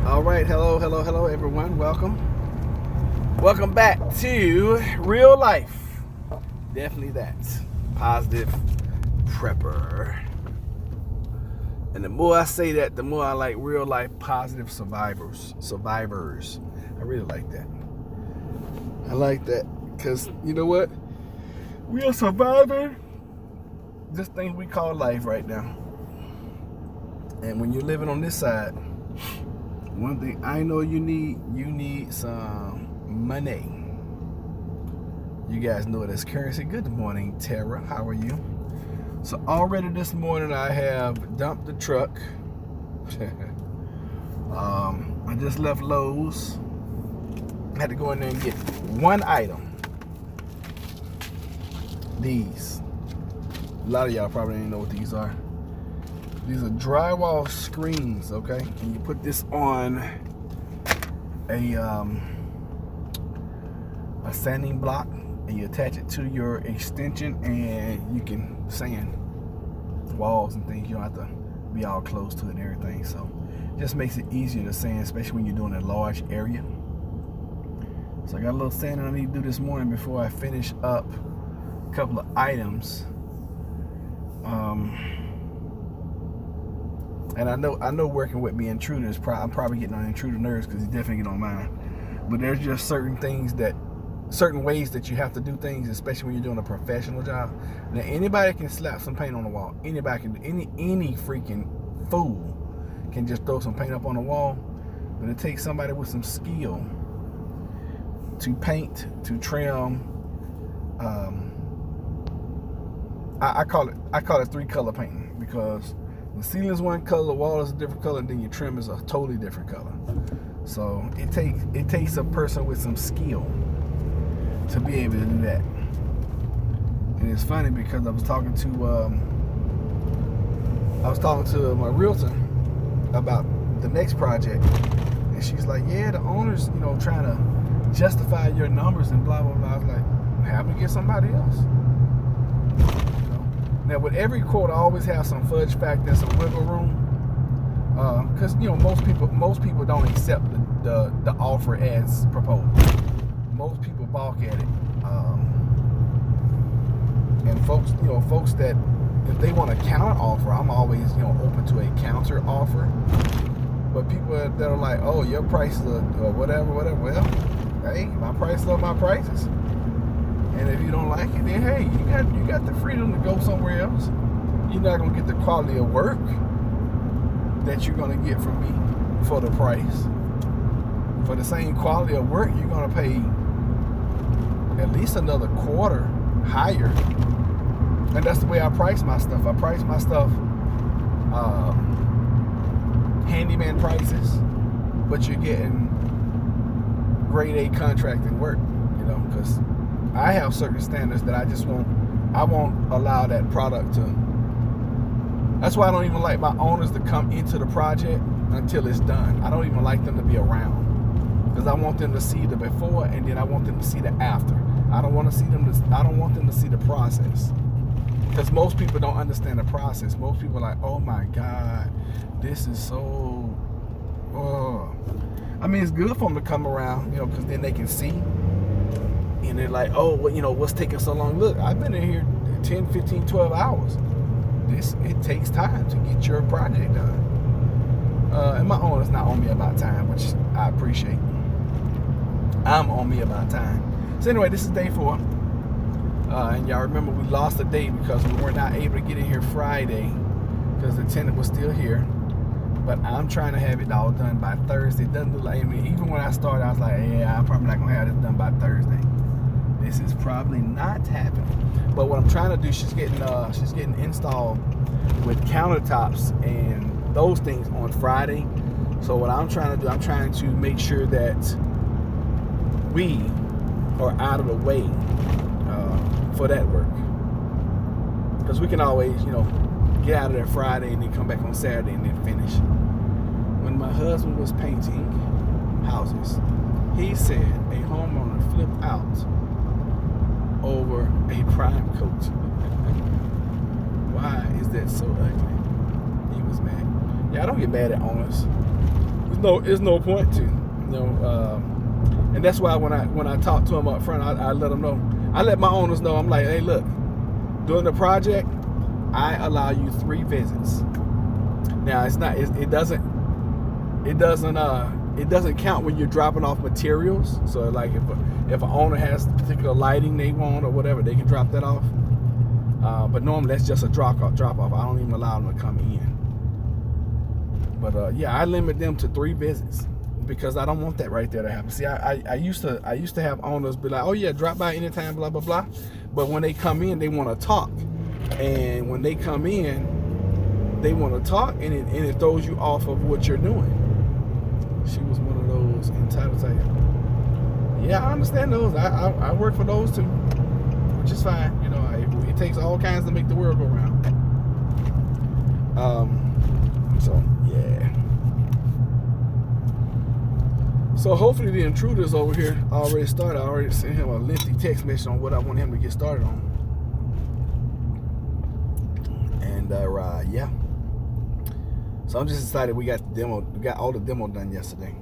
All right, hello, everyone. Welcome back to Real Life. Definitely that. Positive prepper. And the more I say that, the more I like real life positive survivors. I really like that. I like that because you know what? We are surviving this thing we call life right now. And when you're living on this side, one thing I know you need some money. You guys know it as currency. Good morning, Tara. How are you? So already this morning I have dumped the truck. I just left Lowe's. I had to go in there and get one item. These. A lot of y'all probably didn't know what these are. These are drywall screens, okay? And you put this on a sanding block and you attach it to your extension and you can sand walls and things. You don't have to be all close to it and everything. So it just makes it easier to sand, especially when you're doing a large area. So I got a little sanding I need to do this morning before I finish up a couple of items. And I know working with me, Intruder is I'm probably getting on Intruder nerves because he's definitely getting on mine. But there's just certain ways that you have to do things, especially when you're doing a professional job. Now anybody can slap some paint on the wall. Anybody can, any freaking fool can just throw some paint up on the wall. But it takes somebody with some skill to paint, to trim. I call it 3-color painting because the ceiling's one color, the wall is a different color, and then your trim is a totally different color. So it takes a person with some skill to be able to do that. And it's funny because I was talking to my realtor about the next project, and she's like, "Yeah, the owner's trying to justify your numbers and blah blah blah." I was like, "Have me get somebody else." Now, with every quote, I always have some fudge factor and some wiggle room, because most people don't accept the offer as proposed. Most people balk at it, and folks that if they want a counter offer, I'm always open to a counter offer. But people that are like, "Oh, your prices are or whatever," well, hey, my prices are my prices. And if you don't like it, then hey, you got the freedom to go somewhere else. You're not gonna get the quality of work that you're gonna get from me for the price. For the same quality of work, you're gonna pay at least another quarter higher. And that's the way I price my stuff. I price my stuff handyman prices, but you're getting grade A contracting work, because I have certain standards that I won't allow that product to. That's why I don't even like my owners to come into the project until it's done. I don't even like them to be around because I want them to see the before and then I want them to see the after. I don't want them to see the process because most people don't understand the process. Most people are like, "Oh my God, this is so." I mean, it's good for them to come around, because then they can see. And they're like, "Oh, well, what's taking so long?" Look, I've been in here 10, 15, 12 hours. It takes time to get your project done. And my owner's not on me about time, which I appreciate. I'm on me about time. So anyway, this is day 4. And y'all remember we lost a day because we were not able to get in here Friday because the tenant was still here. But I'm trying to have it all done by Thursday. It doesn't look like, even when I started, I was like, "Yeah, I'm probably not going to have this done by Thursday." This is probably not happening. But what I'm trying to do, she's getting installed with countertops and those things on Friday. So what I'm trying to do, I'm trying to make sure that we are out of the way for that work. Because we can always, get out of there Friday and then come back on Saturday and then finish. When my husband was painting houses, he said a homeowner flipped out over a prime coat. Why is that so ugly? He was mad. Yeah, I don't get mad at owners. there's no point to, and that's why when I talk to them up front, I let them know. I let my owners know. I'm like, hey, look, during the project, I allow you 3 visits. Now it doesn't count when you're dropping off materials. So like if an owner has particular lighting they want or whatever, they can drop that off. But normally that's just a drop off. I don't even allow them to come in. But yeah, I limit them to 3 visits because I don't want that right there to happen. See, I used to have owners be like, oh yeah, drop by anytime, blah blah blah. But when they come in, they want to talk, and when they come in, they want to talk, and it throws you off of what you're doing. She was one of those entitled type. Yeah, I understand those. I work for those too, which is fine. It takes all kinds to make the world go round. So yeah. So hopefully the intruder's over here already started. I already sent him a lengthy text message on what I want him to get started on. And yeah. So I'm just excited we got the demo. We got all the demo done yesterday.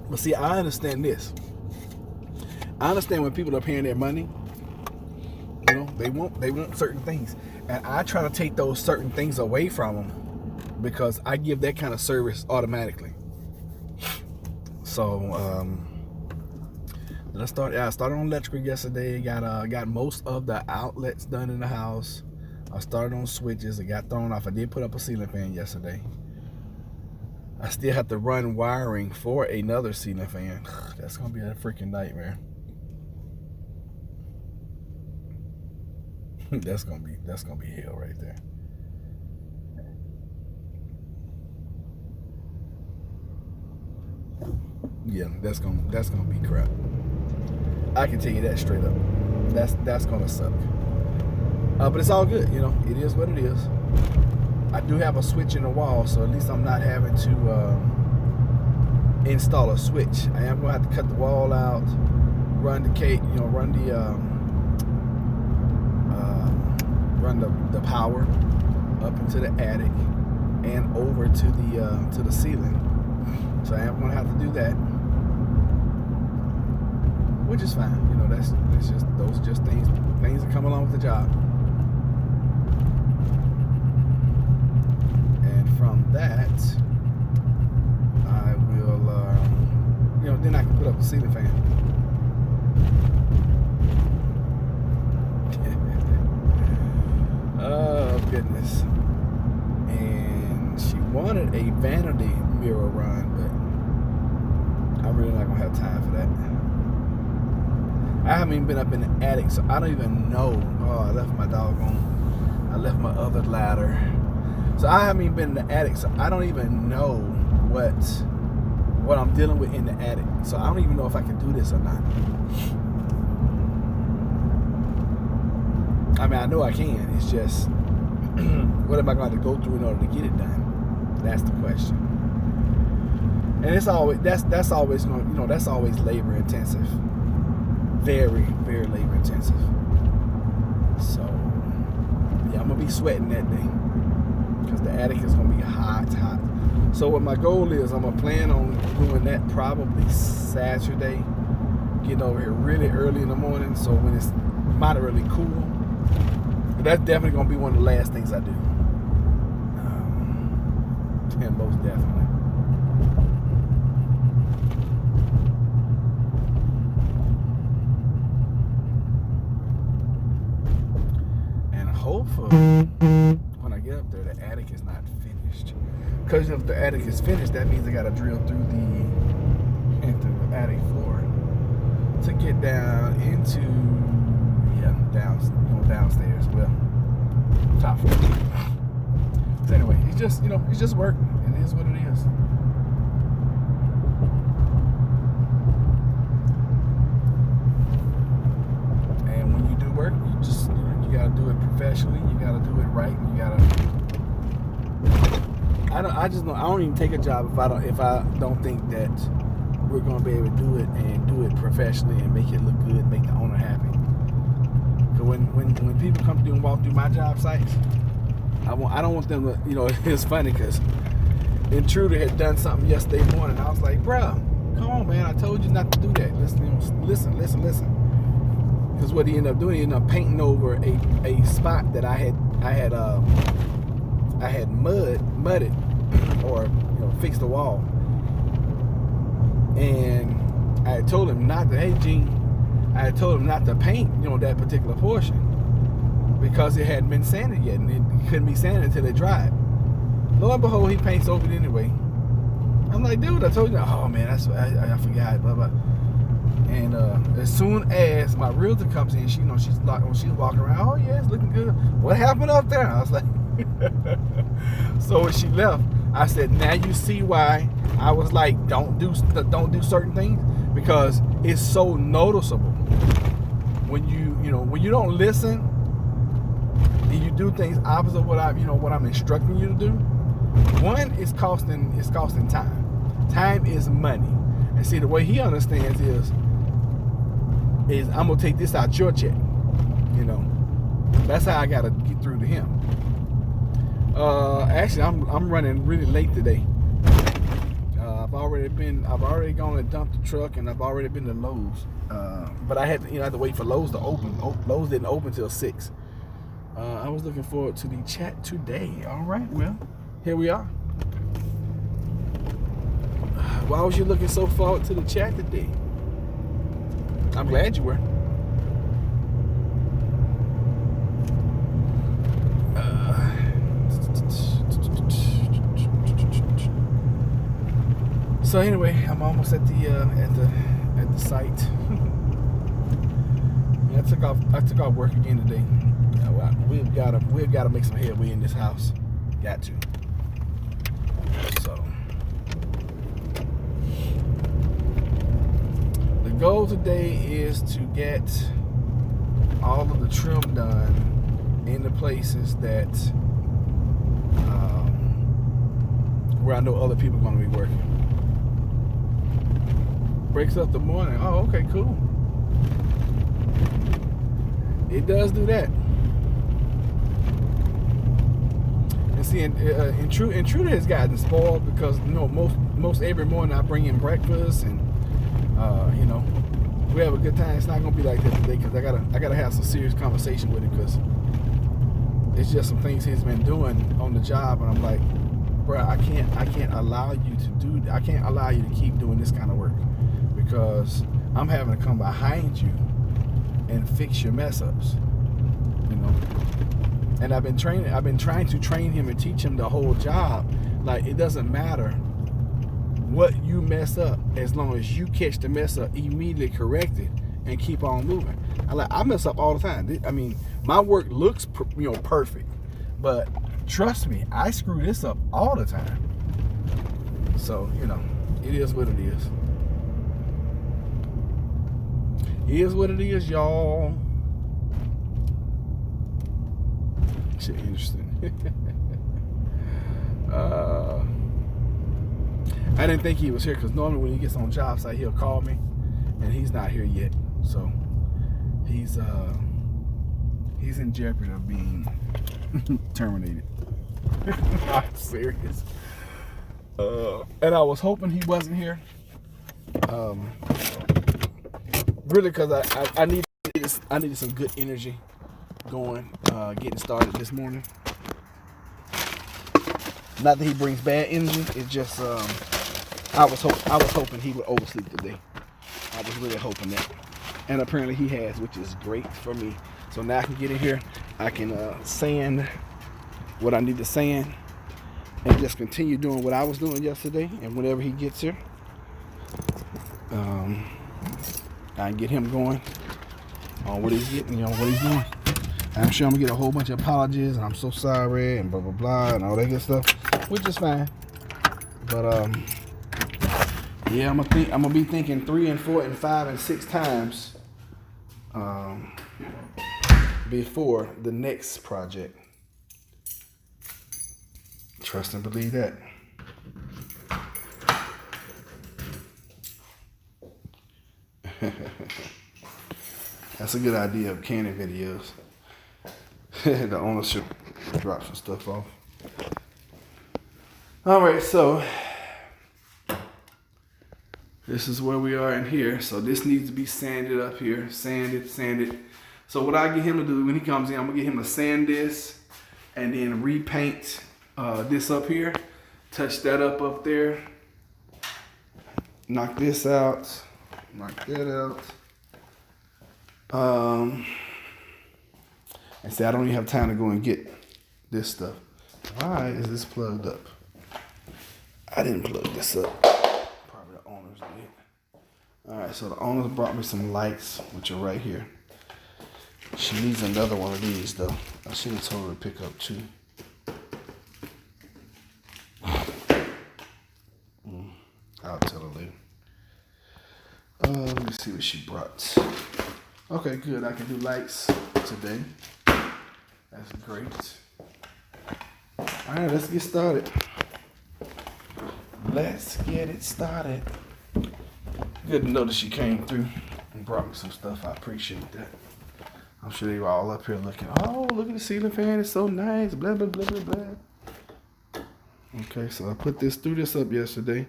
But see, I understand this. I understand when people are paying their money, they want certain things, and I try to take those certain things away from them because I give that kind of service automatically. So I started on electrical yesterday. Got most of the outlets done in the house. I started on switches. It got thrown off. I did put up a ceiling fan yesterday. I still have to run wiring for another ceiling fan. That's gonna be a freaking nightmare. That's gonna be hell right there. Yeah, that's gonna be crap. I can tell you that straight up. That's gonna suck. But it's all good, It is what it is. I do have a switch in the wall, so at least I'm not having to install a switch. I am gonna have to cut the wall out, run the power up into the attic and over to the ceiling. So I am gonna have to do that, which is fine. Those are just things that come along with the job. From that, I will, then I can put up the ceiling fan. Oh, goodness. And she wanted a vanity mirror run, but I'm really not going to have time for that. I haven't even been up in the attic, so I don't even know. Oh, I left my my other ladder. So I haven't even been in the attic, so I don't even know what I'm dealing with in the attic. So I don't even know if I can do this or not. I mean, I know I can. It's just, what am I going to go through in order to get it done? That's the question. And it's always that's always going, that's always labor intensive. Very, very labor intensive. So yeah, I'm gonna be sweating that day. Because the attic is going to be hot. So what my goal is, I'm going to plan on doing that probably Saturday. Getting over here really early in the morning, so when it's moderately cool. But that's definitely going to be one of the last things I do. Yeah, most definitely. And hopefully, when I get up there, the attic is not finished. Because if the attic is finished, that means I got to drill through the attic floor to get down into downstairs. Well, top floor. So anyway, it's just work. It is what it is. And when you do work, you gotta do it professionally. You gotta do it right. You gotta. I don't even take a job if I don't think that we're gonna be able to do it and do it professionally and make it look good, make the owner happy. Because when people come through and walk through my job sites, I don't want them to, you know, it's funny because Intruder had done something yesterday morning. I was like, bruh, come on, man, I told you not to do that. Listen. Because what he ended up doing, he ended up painting over a spot that I had mudded or, you know, fixed the wall. And I had told him not to, hey Gene, I had told him not to paint, you know, that particular portion because it hadn't been sanded yet, and it couldn't be sanded until it dried. Lo and behold, he paints over it anyway. I'm like, dude, I told you. Oh man, I forgot. Blah blah. And as soon as my realtor comes in, she's walking around. Oh yeah, it's looking good. What happened up there? I was like, so when she left, I said, now you see why I was like, don't do certain things, because it's so noticeable when when you don't listen and you do things opposite of what I'm instructing you to do. One, it's costing time. Time is money. And see, the way he understands is I'm gonna take this out your check. You know, that's how I gotta get through to him. Actually, I'm running really late today. I've already gone and dumped the truck, and I've already been to Lowe's. But I had to wait for Lowe's to open. Lowe's didn't open till 6. I was looking forward to the chat today. All right, well, here we are. Why was you looking so forward to the chat today? I'm glad you were. So anyway, I'm almost at the site. Yeah, I took off work again today. We've got to make some headway in this house. Got to. So the goal today is to get all of the trim done in the places that where I know other people are going to be working. Breaks up the morning. Oh, okay, cool. It does do that. And see, Intruder has gotten spoiled because most every morning I bring in breakfast and we have a good time. It's not gonna be like that today because I gotta have some serious conversation with him because it's just some things he's been doing on the job, and I'm like, bro, I can't allow you to keep doing this kind of work because I'm having to come behind you and fix your mess ups, And I've been trying to train him and teach him the whole job. Like, it doesn't matter what you mess up as long as you catch the mess up, immediately correct it, and keep on moving. I mess up all the time. I mean, my work looks perfect, but trust me, I screw this up all the time. So it is what it is. It is what it is, y'all. Shit, interesting. I didn't think he was here because normally when he gets on job site, he'll call me, and he's not here yet. So he's in jeopardy of being terminated. I'm serious. And I was hoping he wasn't here. Really, because I needed some good energy going, getting started this morning. Not that he brings bad energy. It's just I was hoping he would oversleep today. I was really hoping that, and apparently he has, which is great for me. So now I can get in here. I can sand what I need to sand, and just continue doing what I was doing yesterday. And whenever he gets here, I can get him going on what he's getting, what he's doing. I'm sure I'm gonna get a whole bunch of apologies, and I'm so sorry, and blah blah blah, and all that good stuff, which is fine. But yeah, I'm gonna be thinking 3 and 4 and 5 and 6 times before the next project. Trust and believe that. That's a good idea of canning videos. The owner should drop some stuff off. All right, so this is where we are in here. So this needs to be sanded up here, sanded. So what I get him to do when he comes in, I'm gonna get him to sand this and then repaint this up here, touch that up there, knock this out, knock that out. And say I don't even have time to go and get this stuff. Why is this plugged up? I didn't plug this up. Probably the owners did. All right, so the owners brought me some lights, which are right here. She needs another one of these though. I should have told her to pick up 2. I'll tell her later. Let me see what she brought. Okay, good. I can do lights today. That's great. All right, let's get started. Let's get it started. Good to know that she came through and brought me some stuff. I appreciate that. I'm sure they were all up here looking, oh, look at the ceiling fan. It's so nice. Blah, blah, blah, blah, blah. Okay, so I put this through this up yesterday,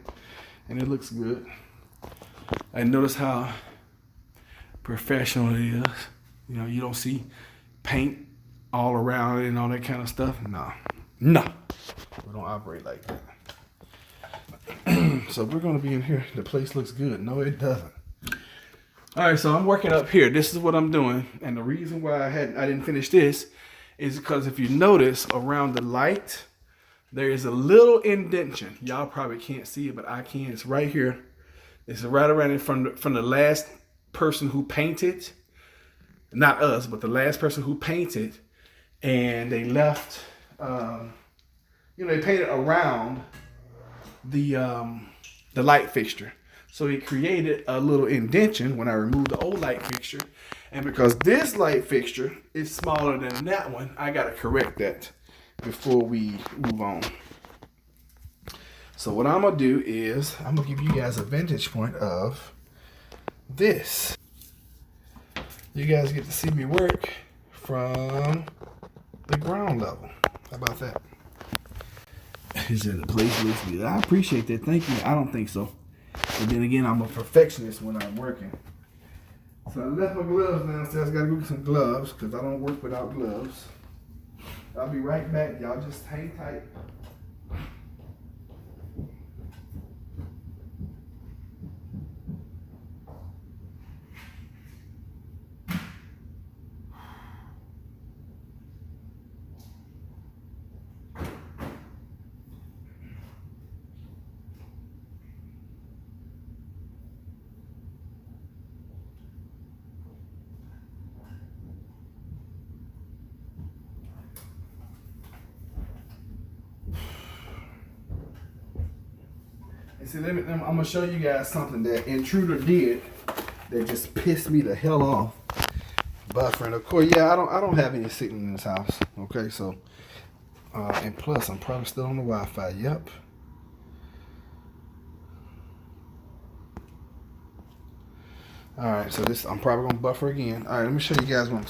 and it looks good. I notice how professional it is. You know, you don't see paint all around it and all that kind of stuff. No. We don't operate like that. So we're going to be in here. The place looks good. No, it doesn't. All right, so I'm working up here. This is what I'm doing. And the reason why I didn't finish this is because if you notice around the light, there is a little indentation. Y'all probably can't see it, but I can. It's right here. It's right around it from the last person who painted. Not us, but the last person who painted. And they left, they painted around the light fixture. So it created a little indentation when I removed the old light fixture. And because this light fixture is smaller than that one, I got to correct that before we move on. So what I'm going to do is I'm going to give you guys a vantage point of this. You guys get to see me work from the ground level. How about that? He said the place looks good. I appreciate that. Thank you. I don't think so. But then again, I'm a perfectionist when I'm working. So I left my gloves downstairs. I got to go get some gloves because I don't work without gloves. I'll be right back. Y'all just hang tight. And see, I'm gonna show you guys something that Intruder did that just pissed me the hell off. Buffering, of course, yeah, I don't have any signal in this house. Okay, so and plus I'm probably still on the Wi-Fi. Yep. All right, so this I'm probably gonna buffer again. All right, let me show you guys one.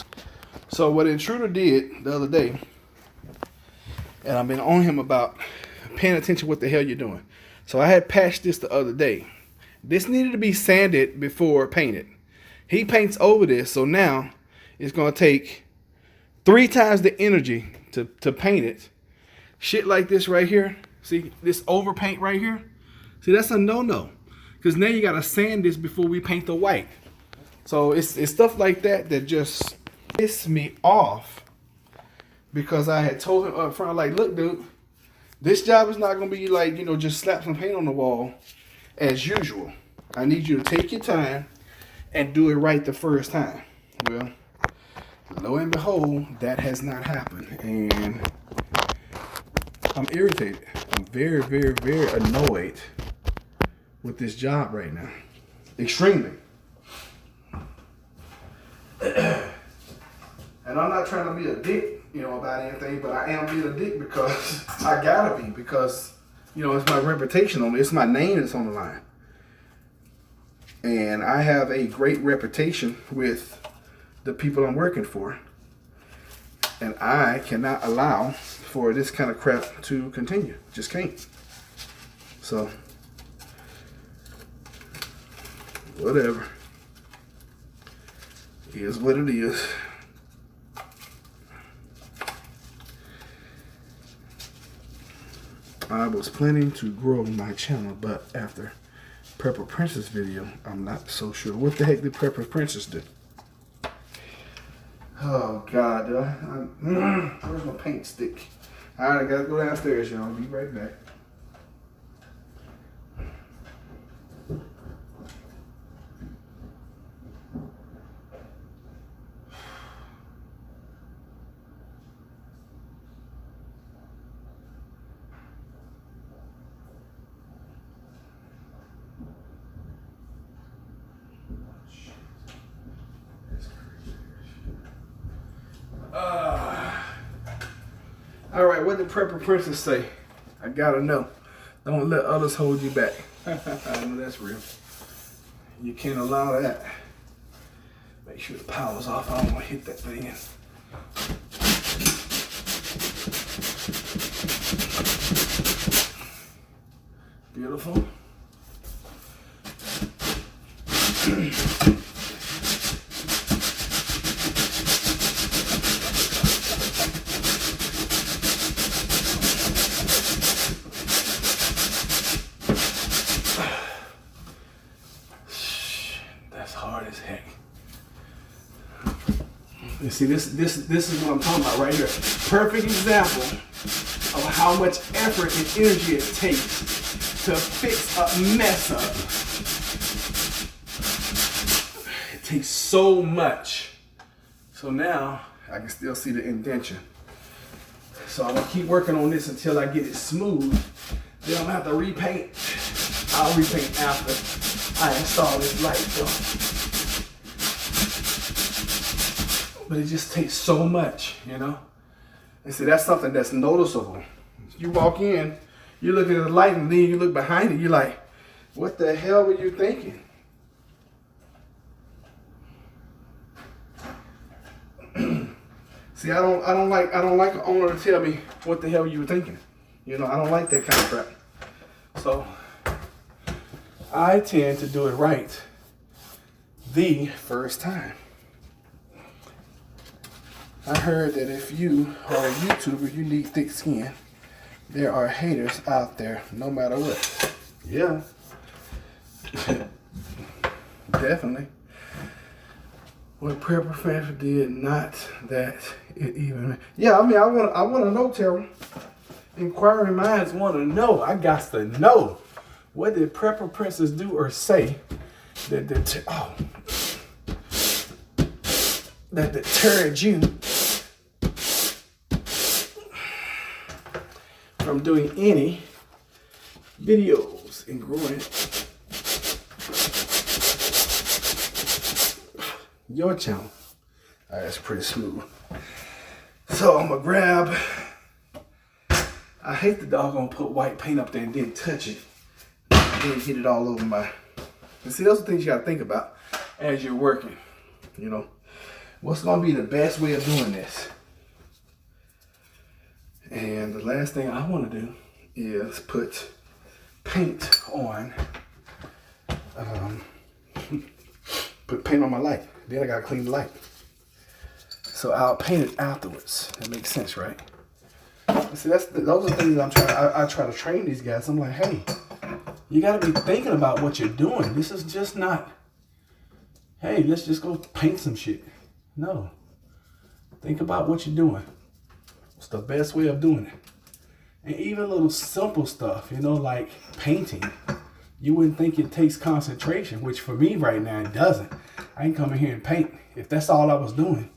So what Intruder did the other day, and I've been on him about paying attention what the hell you're doing. So I had patched this the other day. This needed to be sanded before painted. He paints over this, so now it's gonna take 3 times the energy to paint it. Shit like this right here. See this overpaint right here? See, that's a no-no. Because now you gotta sand this before we paint the white. So it's stuff like that that just pissed me off. Because I had told him up front, like, look, dude, this job is not going to be like, just slap some paint on the wall as usual. I need you to take your time and do it right the first time. Well, lo and behold, that has not happened. And I'm irritated. I'm very, very, very annoyed with this job right now. Extremely. And I'm not trying to be a dick, about anything, but I am being a dick because I gotta be, because, it's my reputation on it. It's my name that's on the line. And I have a great reputation with the people I'm working for. And I cannot allow for this kind of crap to continue. Just can't. So, whatever. It is what it is. I was planning to grow my channel, but after Prepper Princess video, I'm not so sure. What the heck did Prepper Princess do? Oh God, where's my paint stick? All right, I gotta go downstairs, y'all. I'll be right back. All right, what did Prepper Princess say? I gotta know. Don't let others hold you back. I know that's real. You can't allow that. Make sure the power's off. I don't want to hit that thing. Beautiful. That's hard as heck. You see, this is what I'm talking about right here. Perfect example of how much effort and energy it takes to fix a mess up. It takes so much. So now I can still see the indentation. So I'm gonna keep working on this until I get it smooth. Then I'm gonna have to repaint. I'll repaint after I install this light though. But it just takes so much, you know? And see, that's something that's noticeable. You walk in, you're looking at the light, and then you look behind it, you're like, what the hell were you thinking? See, I don't like an owner to tell me what the hell you were thinking. You know, I don't like that kind of crap. So I tend to do it right the first time. I heard that if you are a YouTuber, you need thick skin. There are haters out there, no matter what. Yeah. Definitely. What Prepper Princess did, not that it even. Yeah, I mean, I want to know, Terrell. Inquiring minds want to know. I got to know. What did Prepper Princess do or say that deterred you from doing any videos and growing your channel? All right, that's pretty smooth. So I'm gonna grab. I hate the doggone put white paint up there and then touch it, and then hit it all over my. And see, those are things you gotta think about as you're working. You know, what's gonna be the best way of doing this? And the last thing I want to do is put paint on. Put paint on my light. Then I gotta clean the light. So I'll paint it afterwards. That makes sense, right? See, those are things I try to train these guys. I'm like, hey, you gotta be thinking about what you're doing. This is just not, hey, let's just go paint some shit. No. Think about what you're doing. What's the best way of doing it? And even little simple stuff, you know, like painting. You wouldn't think it takes concentration, which for me right now, it doesn't. I can come in here and paint. If that's all I was doing,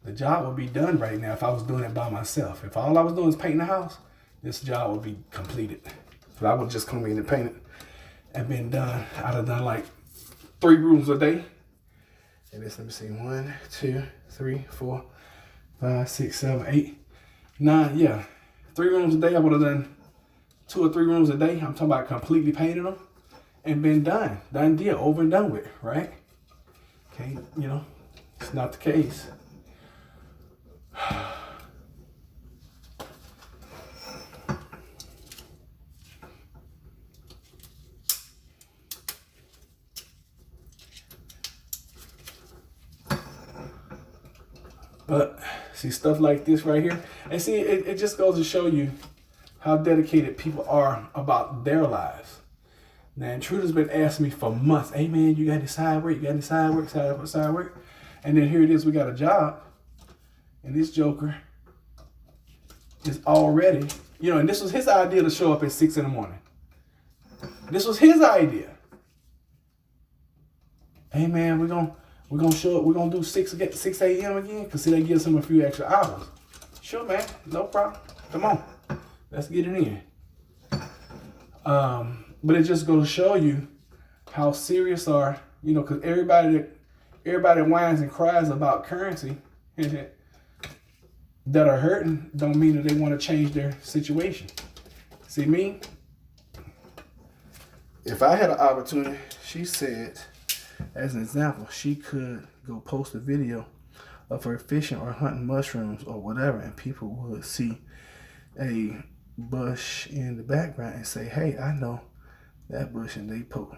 the job would be done right now if I was doing it by myself. If all I was doing is painting the house, this job would be completed. But I would just come in and paint it and been done. I'd have done like 3 rooms a day. And this, let me see, 1, 2, 3, 4, 5, 6, 7, 8, 9, yeah. 3 rooms a day, I would have done 2 or 3 rooms a day. I'm talking about completely painting them and been done. Done deal, over and done with, right? Okay, you know, it's not the case. But see, stuff like this right here, and see, it just goes to show you how dedicated people are about their lives. Now, Intruder's been asking me for months, hey man, you got any side work? You got any side work? And then here it is, we got a job. And this joker is already, you know, and this was his idea to show up at 6 in the morning. This was his idea. Hey man, we're gonna show up, we're gonna do 6 a.m. again, because see, that gives him a few extra hours. Sure, man, no problem. Come on. Let's get it in. But it just goes to show you how serious are, you know, because everybody whines and cries about currency that are hurting don't mean that they want to change their situation. See me? If I had an opportunity, she said, as an example, she could go post a video of her fishing or hunting mushrooms or whatever, and people would see a bush in the background and say, hey, I know that bush and they poke.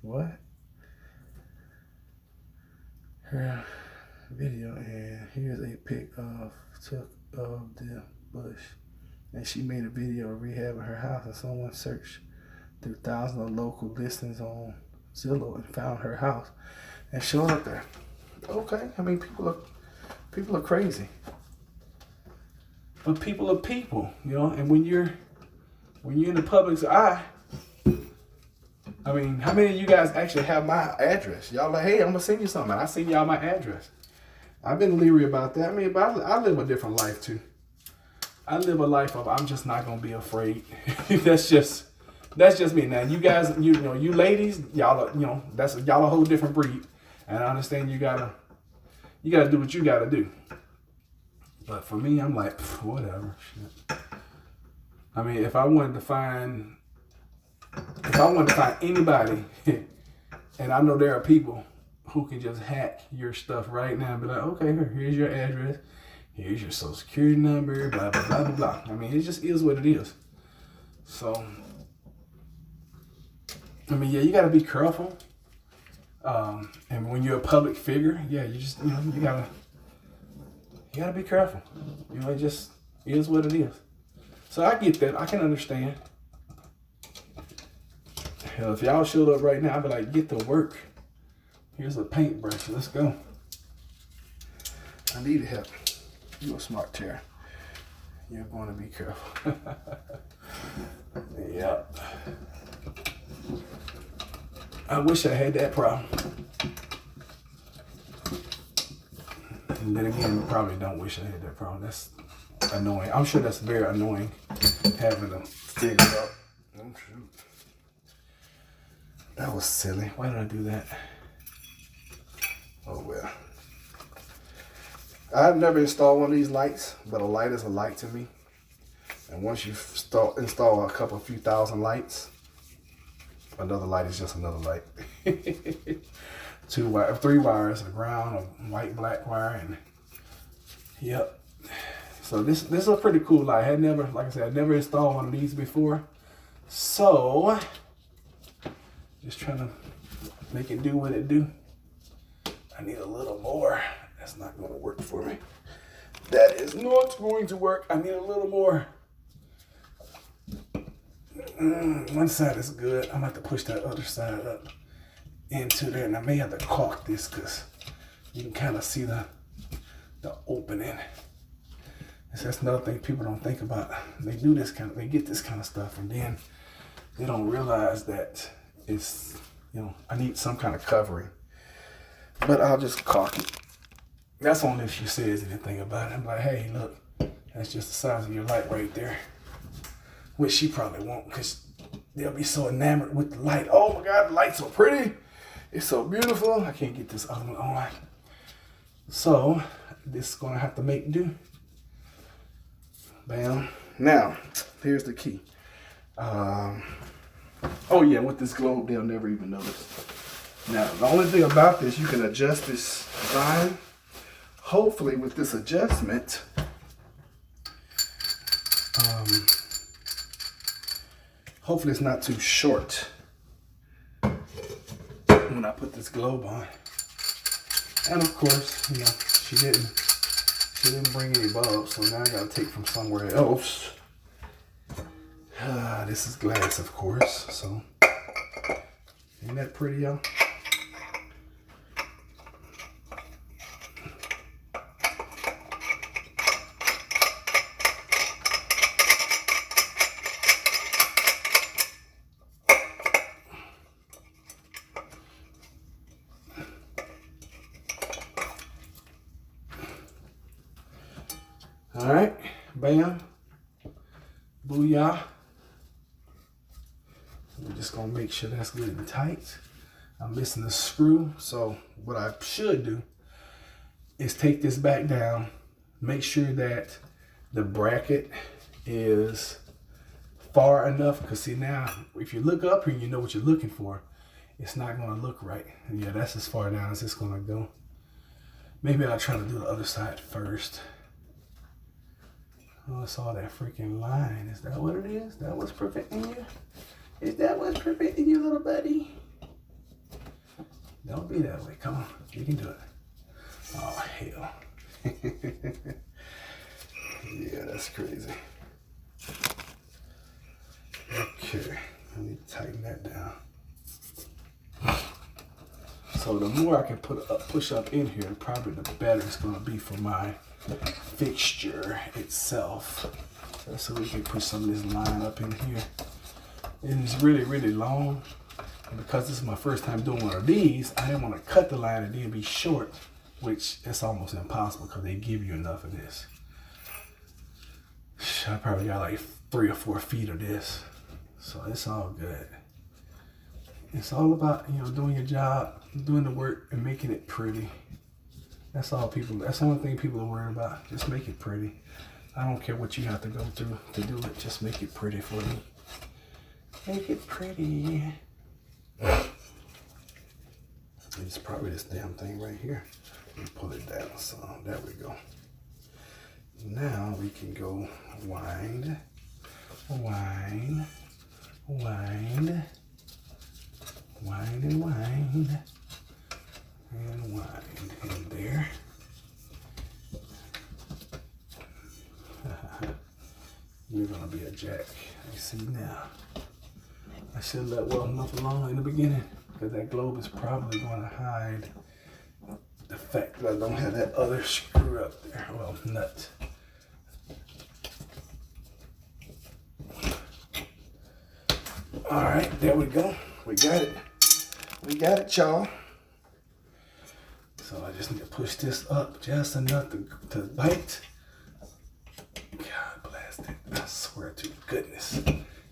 What? Her video, and here's a pic of the bush. And she made a video of rehabbing her house, and someone searched through thousands of local listings on Zillow and found her house and showed up there. Okay, I mean, people are crazy. But people are people, you know, and when you're in the public's eye, I mean, how many of you guys actually have my address? Y'all like, hey, I'm gonna send you something. I send y'all my address. I've been leery about that. I mean, but I live a different life too. I live a life of I'm just not gonna be afraid. That's just me. Now you guys, you know, you ladies, y'all are, you know, y'all a whole different breed. And I understand you gotta do what you gotta do. But for me, I'm like, whatever. Shit. I mean, if I wanted to find anybody, and I know there are people who can just hack your stuff right now and be like, okay, here's your address, here's your social security number, blah, blah, blah, blah, blah. I mean, it just is what it is. So, I mean, yeah, you got to be careful. And when you're a public figure, yeah, you just, you know, you gotta be careful. You know, it just is what it is. So I get that. I can understand. Hell, if y'all showed up right now, I'd be like, get to work. Here's a paintbrush. Let's go. I need help. You're a smart chair. You're going to be careful. Yep. I wish I had that problem. And then again, I probably don't wish I had that problem. That's annoying. I'm sure that's very annoying having to figure it out. Oh, shoot. That was silly. Why did I do that? Oh, well. I've never installed one of these lights, but a light is a light to me. And once you install a few thousand lights, another light is just another light. 3 wires, a ground, a white, black wire, and yep. So this is a pretty cool light. I never installed one of these before. So just trying to make it do what it do. I need a little more. That's not going to work for me. That is not going to work. I need a little more. One side is good. I'm going to have to push that other side up into there, and I may have to caulk this because you can kind of see the opening. That's another thing people don't think about. They get this kind of stuff, and then they don't realize that it's, you know, I need some kind of covering. But I'll just caulk it. That's only if she says anything about it. I'm like, hey, look, that's just the size of your light right there. Which she probably won't, because they'll be so enamored with the light. Oh my God, the light's so pretty. It's so beautiful. I can't get this other one on. So this is gonna have to make do. Bam. Now, here's the key. Oh yeah, with this globe, they'll never even notice. Now, the only thing about this, you can adjust this vine hopefully with this adjustment, hopefully it's not too short when I put this globe on. And of course, you know, she didn't bring any bulbs, so now I gotta take from somewhere else. This is glass, of course, so ain't that pretty, y'all? All right, bam, booyah. We're just gonna make sure that's good and tight. I'm missing the screw, so what I should do is take this back down, make sure that the bracket is far enough, because see now, if you look up here and you know what you're looking for, it's not gonna look right. And yeah, that's as far down as it's gonna go. Maybe I'll try to do the other side first. Oh, it's all that freaking line. Is that what it is? That what's preventing you? Is that what's preventing you, little buddy? Don't be that way. Come on. You can do it. Oh, hell. Yeah, that's crazy. Okay. I need to tighten that down. So the more I can push up in here, probably the better it's going to be for my fixture itself. So we can put some of this line up in here. And it's really, really long. And because this is my first time doing one of these, I didn't want to cut the line and then be short, which is almost impossible because they give you enough of this. I probably got like 3 or 4 feet of this. So it's all good. It's all about, you know, doing your job, doing the work and making it pretty. That's all people, that's the only thing people are worried about. Just make it pretty. I don't care what you have to go through to do it. Just make it pretty for me. Make it pretty. It's probably this damn thing right here. Let me pull it down. So there we go. Now we can go wind, wind, wind, wind and wind. And wind in there. You're gonna be a jack. You see now. I should have let well enough alone in the beginning, because that globe is probably gonna hide the fact that I don't have that other screw up there. Well, nut. All right, there we go. We got it. We got it, y'all. So I just need to push this up just enough to bite. God bless it. I swear to goodness.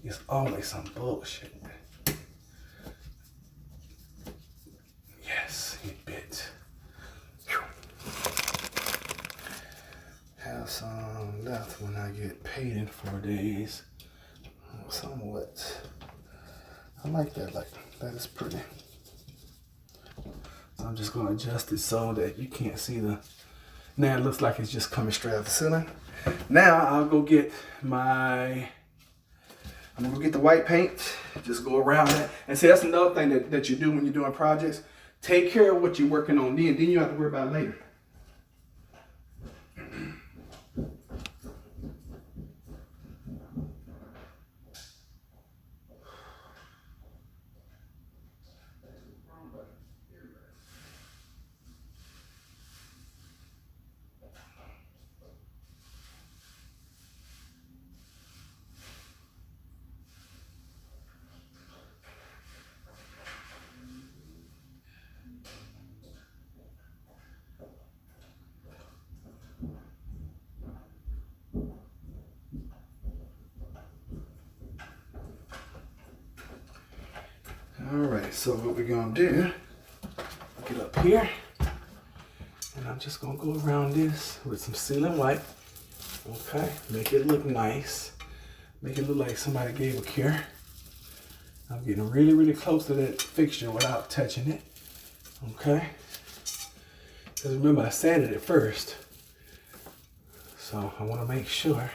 It's always some bullshit. Yes, he bit. Whew. Have some left when I get paid in 4 days. Somewhat. I like that. Like, that is pretty. I'm just going to adjust it so that you can't see the, now it looks like it's just coming straight out the ceiling. Now I'll go get I'm going to go get the white paint, just go around that. And see, that's another thing that you do when you're doing projects. Take care of what you're working on then you don't have to worry about it later. Alright, so what we're going to do, get up here, and I'm just going to go around this with some sealing white. Okay, make it look nice. Make it look like somebody gave a cure. I'm getting really, really close to that fixture without touching it. Okay. Because remember, I sanded it first. So I want to make sure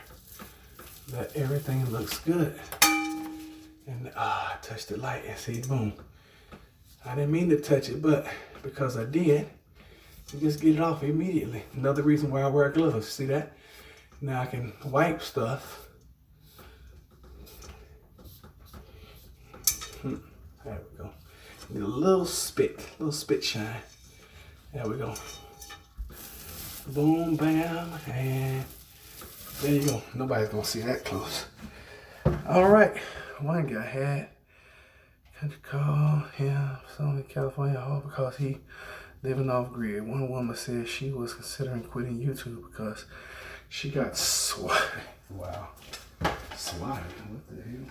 that everything looks good. And I touched the light and see, boom. I didn't mean to touch it, but because I did, you just get it off immediately. Another reason why I wear gloves. See that? Now I can wipe stuff. There we go. Need a little spit shine. There we go. Boom, bam, and there you go. Nobody's gonna see that close. All right, one guy had country call him from California all because he living off grid. One woman said she was considering quitting YouTube because she got swatted. Wow, swatted. What the hell?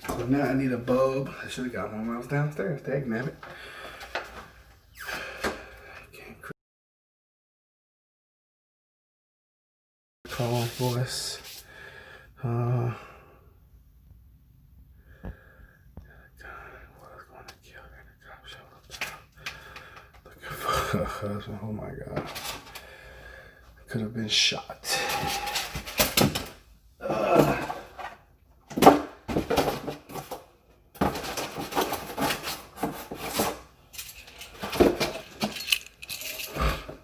So now I need a bulb. I should have got one when I was downstairs. Dagnabbit. Call voice. God, what is going to kill her? The cop showed up. Looking for her husband. Oh my God. Could have been shot.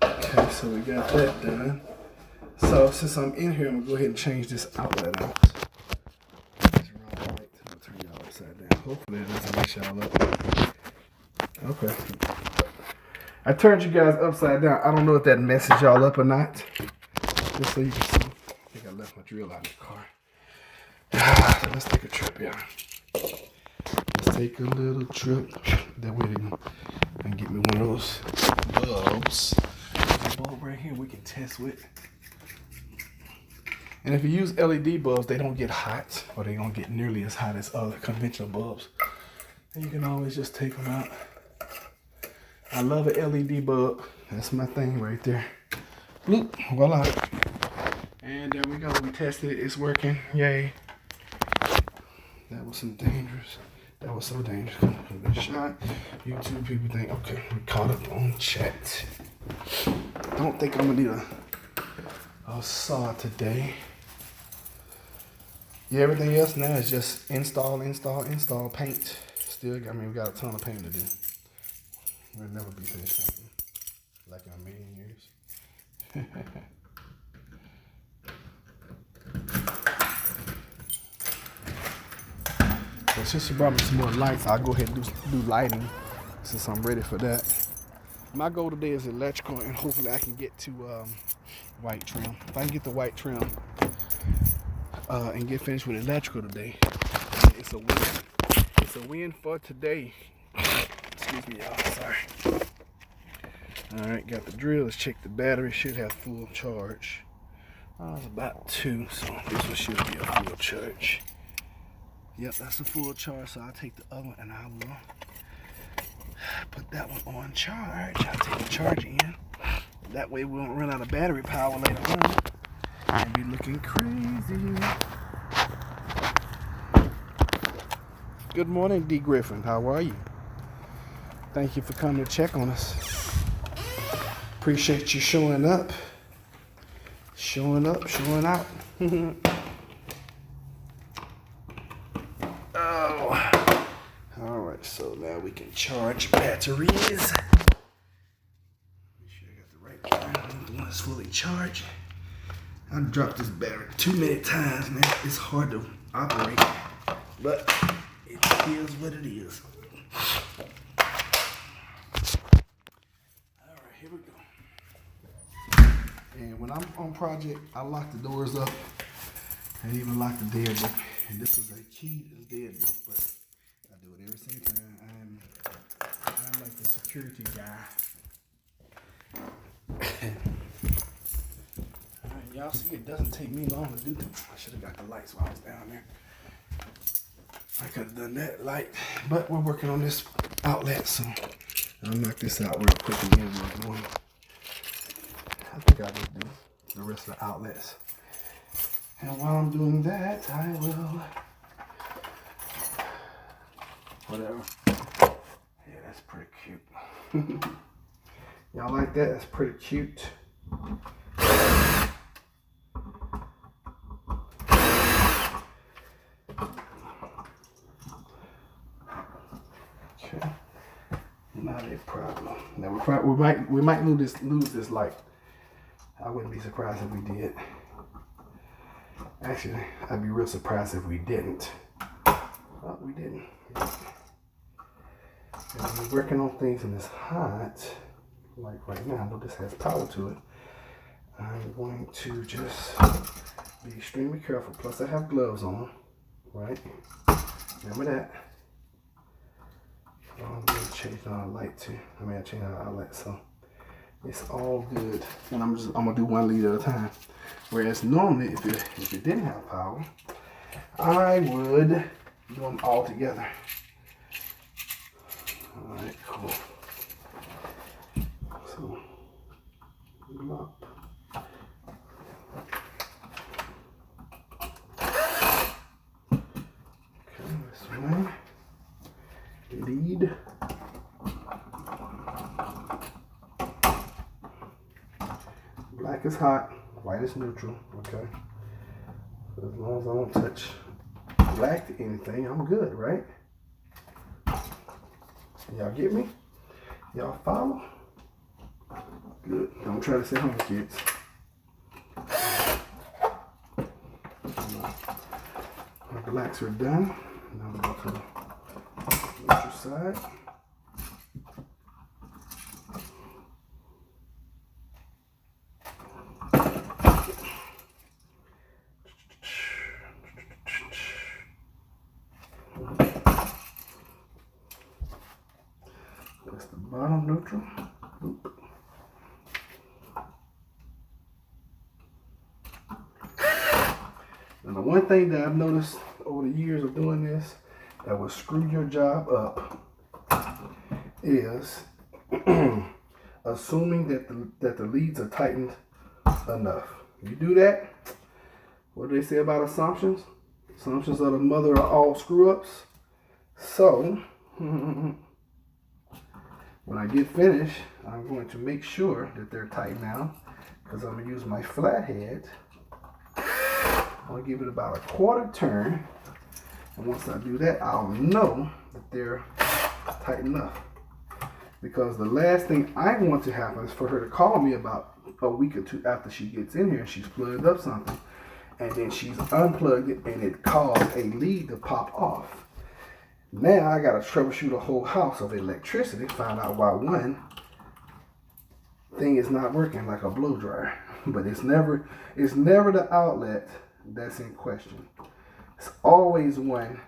Okay, so we got that done. So since I'm in here, I'm gonna go ahead and change this outlet out. It's wrong light. I'm gonna turn y'all upside down. Hopefully it doesn't mess y'all up. Okay. I turned you guys upside down. I don't know if that messes y'all up or not. Just so you can see. I think I left my drill out in the car. So let's take a trip, y'all. Let's take a little trip. That way I can get me one of those bulbs. There's a bulb right here we can test with. And if you use LED bulbs, they don't get hot, or they don't get nearly as hot as other conventional bulbs. And you can always just take them out. I love an LED bulb. That's my thing right there. Bloop, voila. And there we go. We tested it. It's working. Yay. That was some dangerous. That was so dangerous. Shot. YouTube people think, okay, we caught up on chat. Don't think I'm gonna need a saw today. Yeah, everything else now is just install, paint. Still, I mean, we got a ton of paint to do. We'll never be finished painting, like in a million years. So since you brought me some more lights, I'll go ahead and do lighting since I'm ready for that. My goal today is electrical, and hopefully I can get to white trim. If I can get the white trim and get finished with electrical today, it's a win. It's a win for today. Excuse me, y'all. Sorry. All right, got the drill. Let's check the battery. Should have full charge. It's about 2, so this one should be a full charge. Yep, that's a full charge. So I'll take the other one and I will put that one on charge. I'll take the charger in. That way we won't run out of battery power later on and be looking crazy. Good morning, D. Griffin. How are you? Thank you for coming to check on us. Appreciate you showing up. Showing up, showing out. Oh. All right, so now we can charge batteries. Make sure I got the right one. The one that's fully charged. I dropped this battery too many times, man. It's hard to operate, but it is what it is. All right, here we go. And when I'm on project, I lock the doors up. I even lock the deadbolt. And this is a key to the deadbolt, but I do it every single time. I'm like the security guy. Y'all see, it doesn't take me long to do that. I should have got the lights while I was down there. I could have done that light, but we're working on this outlet, so I'll knock this out real quick and then we're going. I think I'll just do the rest of the outlets. And while I'm doing that, I will, whatever. Yeah, that's pretty cute. Y'all like that? That's pretty cute. Okay, not a problem. Now we might lose this light. I wouldn't be surprised if we did. Actually, I'd be real surprised if we didn't. Well, we didn't. And we're working on things and it's hot. Like right now, I know this has power to it. I'm going to just be extremely careful. Plus, I have gloves on, right? Remember that. I'm going to change our light too. I changed our outlet, so it's all good. And I'm gonna do 1 lead at a time. Whereas normally, if it didn't have power, I would do them all together. All right, cool. So, up. Okay, this way. Lead. Black is hot, white is neutral, okay? So as long as I don't touch black to anything, I'm good, right? Y'all get me? Y'all follow? Good. Don't try to say home, kids. My blacks are done. Now I'm going to the neutral side. That's the bottom neutral. Oop. And the one thing that I've noticed over the years of doing this that will screw your job up is assuming that the leads are tightened enough. You do that, what do they say about assumptions? Assumptions are the mother of all screw-ups. So, when I get finished, I'm going to make sure that they're tight now because I'm going to use my flathead. I'm going to give it about a 1/4 turn. And once I do that, I'll know that they're tight enough. Because the last thing I want to happen is for her to call me about a week or two after she gets in here and she's plugged up something. And then she's unplugged it and it caused a lead to pop off. Now I got to troubleshoot a whole house of electricity, find out why one thing is not working, like a blow dryer. But it's never the outlet that's in question. It's always 1,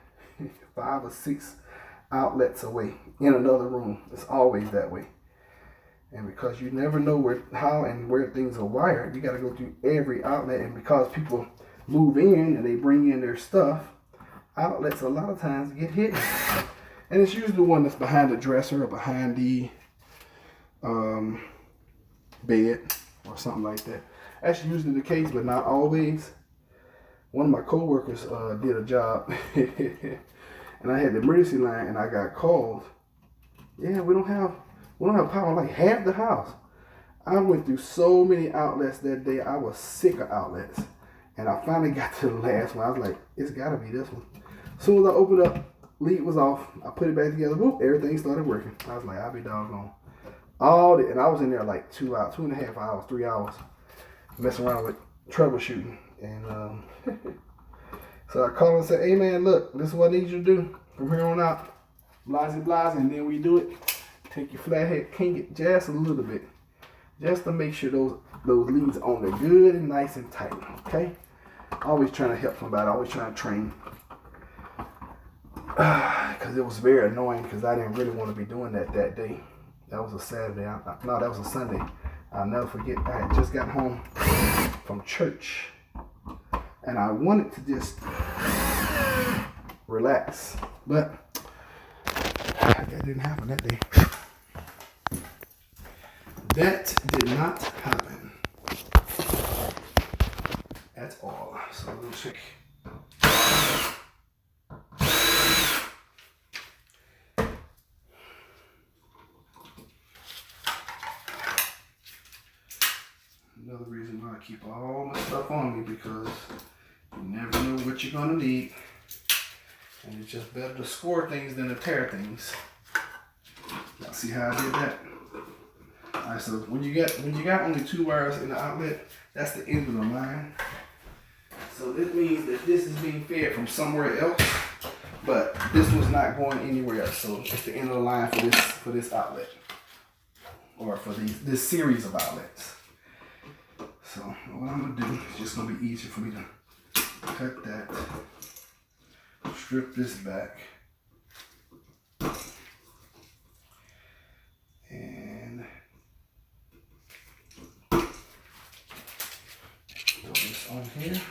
5 or 6 outlets away in another room. It's always that way. And because you never know how and where things are wired, you got to go through every outlet. And because people move in and they bring in their stuff, outlets a lot of times get hidden. And it's usually the one that's behind the dresser or behind the bed or something like that. That's usually the case, but not always. One of my co-workers did a job and I had the emergency line and I got called. Yeah, we don't have power like half the house. I went through so many outlets that day. I was sick of outlets. And I finally got to the last one. I was like, it's gotta be this one. As soon as I opened up, lead was off. I put it back together, whoop, everything started working. I was like, I'll be doggone. And I was in there like 2.5 hours, 3 hours, messing around with troubleshooting. And so I called and said, hey man, look, this is what I need you to do from here on out. Blase, and then we do it. Take your flathead, kink it just a little bit, just to make sure those leads on there good and nice and tight. Okay, always trying to help somebody, always trying to train. Because it was very annoying because I didn't really want to be doing that day. That was a Saturday. No, that was a Sunday. I'll never forget. I had just got home from church. And I wanted to just relax, but that didn't happen that day. That did not happen at all. So we'll check. Another reason why I keep all my stuff on me, because you never know what you're gonna need, and it's just better to score things than to tear things. Now see how I did that? All right, so when you got only 2 wires in the outlet, that's the end of the line. So this means that this is being fed from somewhere else, but this was not going anywhere else. So it's the end of the line for this outlet, or for this series of outlets. So what I'm gonna do is just gonna be easier for me to cut that, strip this back, and throw this on here.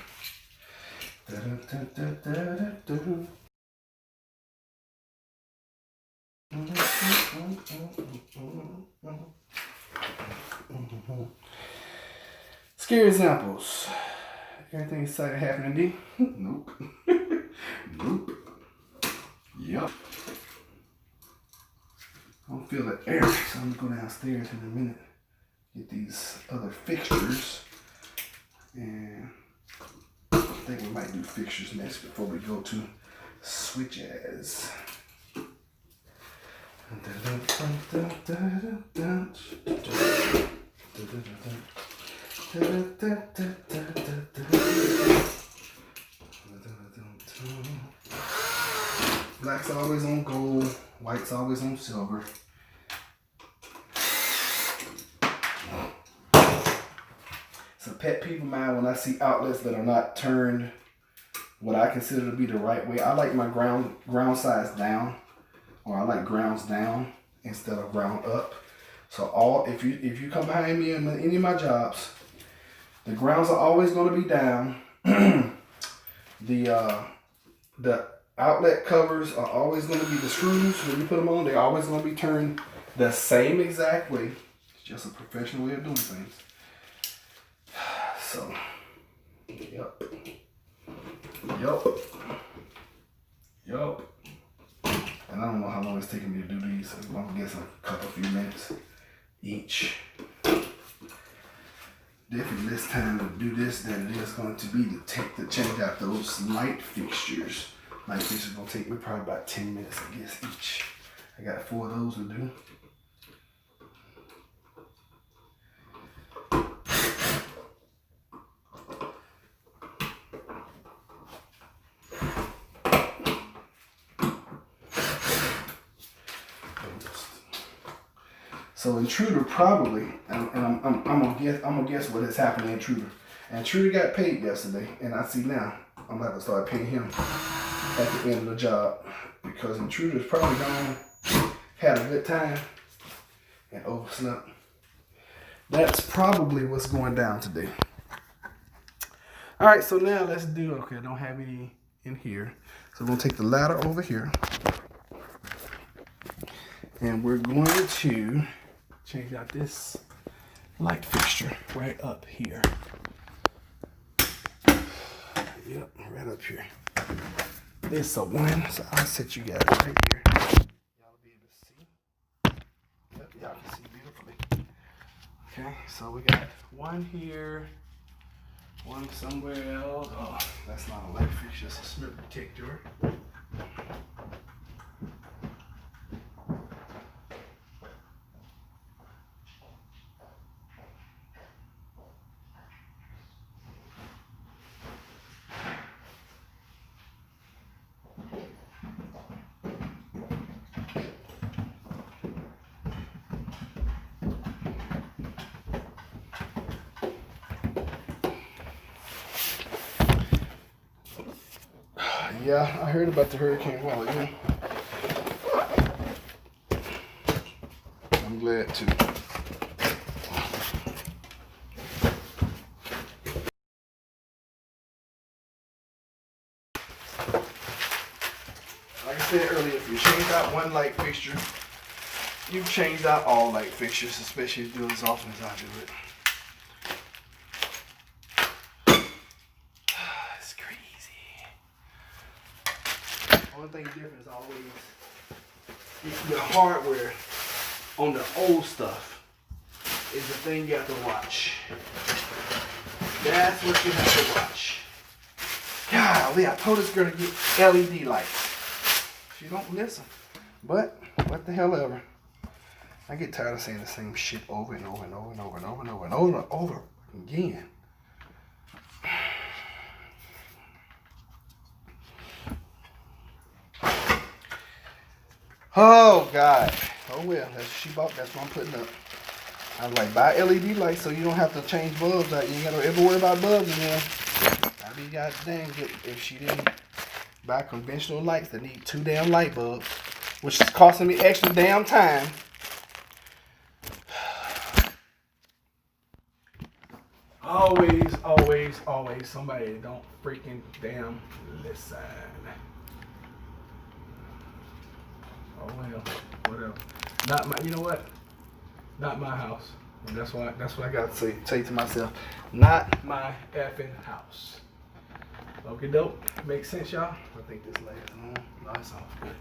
Scary examples. Everything exciting happening, D? Nope. Nope. Yup. I don't feel the air, so I'm gonna go downstairs in a minute, get these other fixtures, and I think we might do fixtures next before we go to switches. Black's always on gold, white's always on silver. It's a pet peeve of mine when I see outlets that are not turned what I consider to be the right way. I like my ground size down, or I like grounds down instead of ground up. So if you come behind me in any of my jobs, the grounds are always going to be down. The outlet covers are always going to be, the screws when you put them on, they're always going to be turned the same exact way. It's just a professional way of doing things. So, yup. And I don't know how long it's taking me to do these. I'm guessing a couple few minutes each. Definitely less time to do this than it is going to be to change out those light fixtures. Light fixtures are going to take me probably about 10 minutes, I guess, each. I got 4 of those to do. So Intruder probably, and I'm gonna guess what has happened to Intruder. Intruder got paid yesterday, and I see now I'm gonna have to start paying him at the end of the job, because Intruder's probably gone, had a good time, and overslept. That's probably what's going down today. All right, so now let's do, okay, I don't have any in here. So we're gonna take the ladder over here, and we're going to change out this light fixture right up here. Yep, right up here. This a 1, so I'll set you guys right here. Y'all will be able to see. Yep, y'all can see beautifully. Okay, so we got 1 here, 1 somewhere else. Oh, that's not a light fixture, it's a smoke detector. Yeah, I heard about the hurricane a while ago. I'm glad to. said earlier, if you change out one light fixture, you change out all light fixtures, especially if you do it as often as I do it. It's crazy. Only thing different is always the hardware on the old stuff is the thing you have to watch. That's what you have to watch. Golly, I told this girl to get LED lights. She don't listen. But what the hell ever. I get tired of saying the same shit over and over and over and over and over and over and over and over again. Oh God. Oh well, that's what she bought, that's what I'm putting up. I was like, buy LED lights so you don't have to change bulbs out. You ain't gotta ever worry about bulbs in there. I'd be goddamn good if she didn't buy conventional lights that need 2 damn light bulbs, which is costing me extra damn time. Always, always, always somebody don't freaking damn listen. Oh well, whatever. Not my, you know what? Not my house. And that's what I got to say to myself. Not my effing house. Okay, dope. Makes sense, y'all? I think this light is on. No, it's off. Good.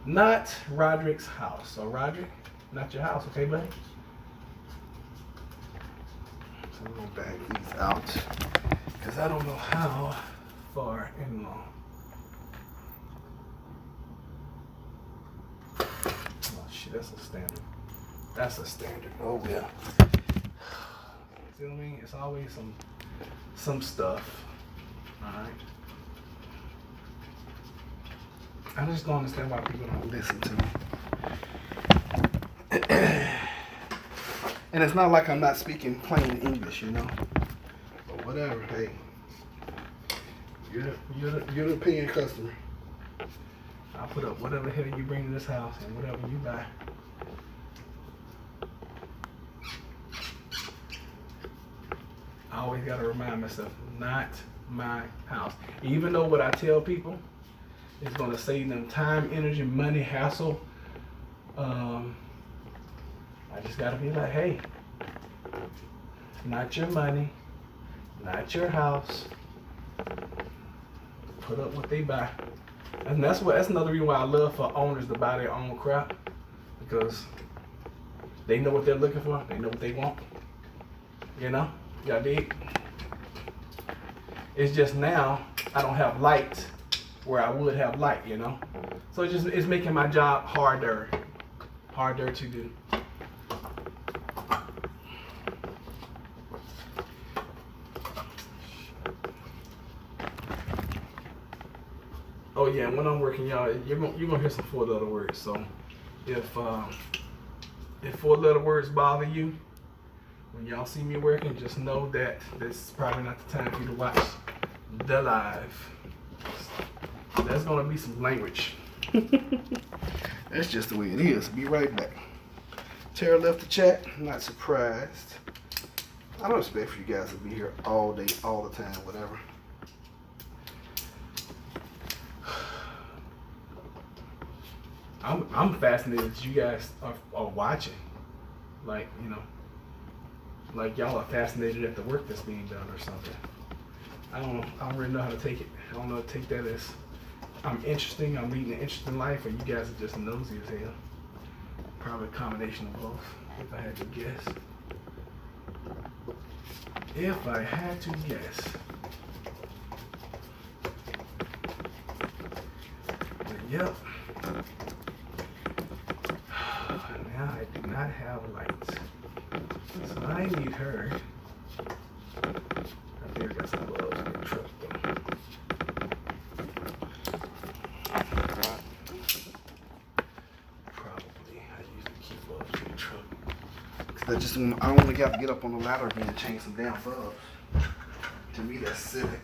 Not Roderick's house. So Roderick, not your house, okay, buddy? So we're gonna bag these out because I don't know how far and long. Oh shit, that's a standard. That's a standard. Oh yeah. See what I mean? It's always some stuff. Alright. I just don't understand why people don't listen to me. And it's not like I'm not speaking plain English, you know. But whatever, hey. You're the paying customer. I'll put up whatever hell you bring to this house and whatever you buy. I always gotta remind myself, not my house. Even though what I tell people is gonna save them time, energy, money, hassle. I just gotta be like, hey, not your money, not your house. Put up what they buy. And that's another reason why I love for owners to buy their own crap, because they know what they're looking for, they know what they want. You know? Y'all dig? It's just now I don't have light where I would have light, you know? So it's making my job harder to do. Oh yeah, when I'm working, y'all, you're gonna hear some 4-letter words. So if 4-letter words bother you, when y'all see me working, just know that this is probably not the time for you to watch the live. There's gonna be some language. That's just the way it is. Be right back. Tara left the chat. I'm not surprised. I don't expect for you guys to be here all day, all the time, whatever. I'm fascinated that you guys are watching. Like, you know, like y'all are fascinated at the work that's being done or something. I don't really know how to take it. I don't know how to take that as I'm interesting, I'm leading an interesting life, or you guys are just nosy as hell. Probably a combination of both, if I had to guess. If I had to guess. But yep. Now I do not have lights. So I need her. I think I got some bulbs in the truck though. Probably. I usually keep bulbs in the truck. Cause I don't want to have to get up on the ladder again and change some damn bulbs. To me, that's silly.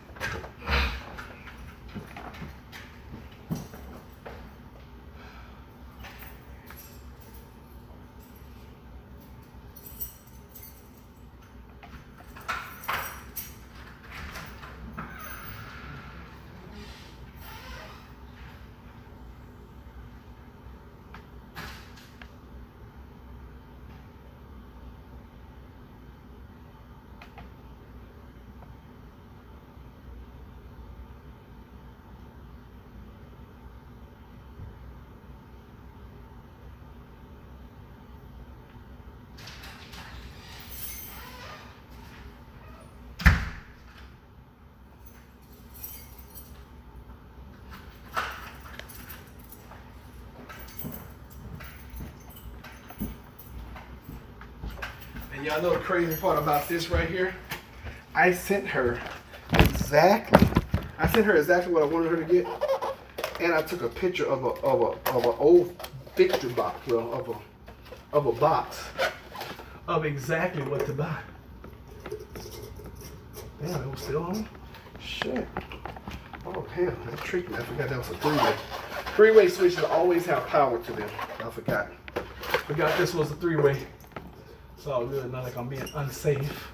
And y'all know the crazy part about this right here? I sent her exactly what I wanted her to get. And I took a picture of an old fixture box, well, of a box of exactly what to buy. Damn, it was still on? Shit. Oh, hell, that tricked me. I forgot that was a three-way. Three-way switches always have power to them. I forgot. Forgot this was a three-way. It's all good, not like I'm being unsafe.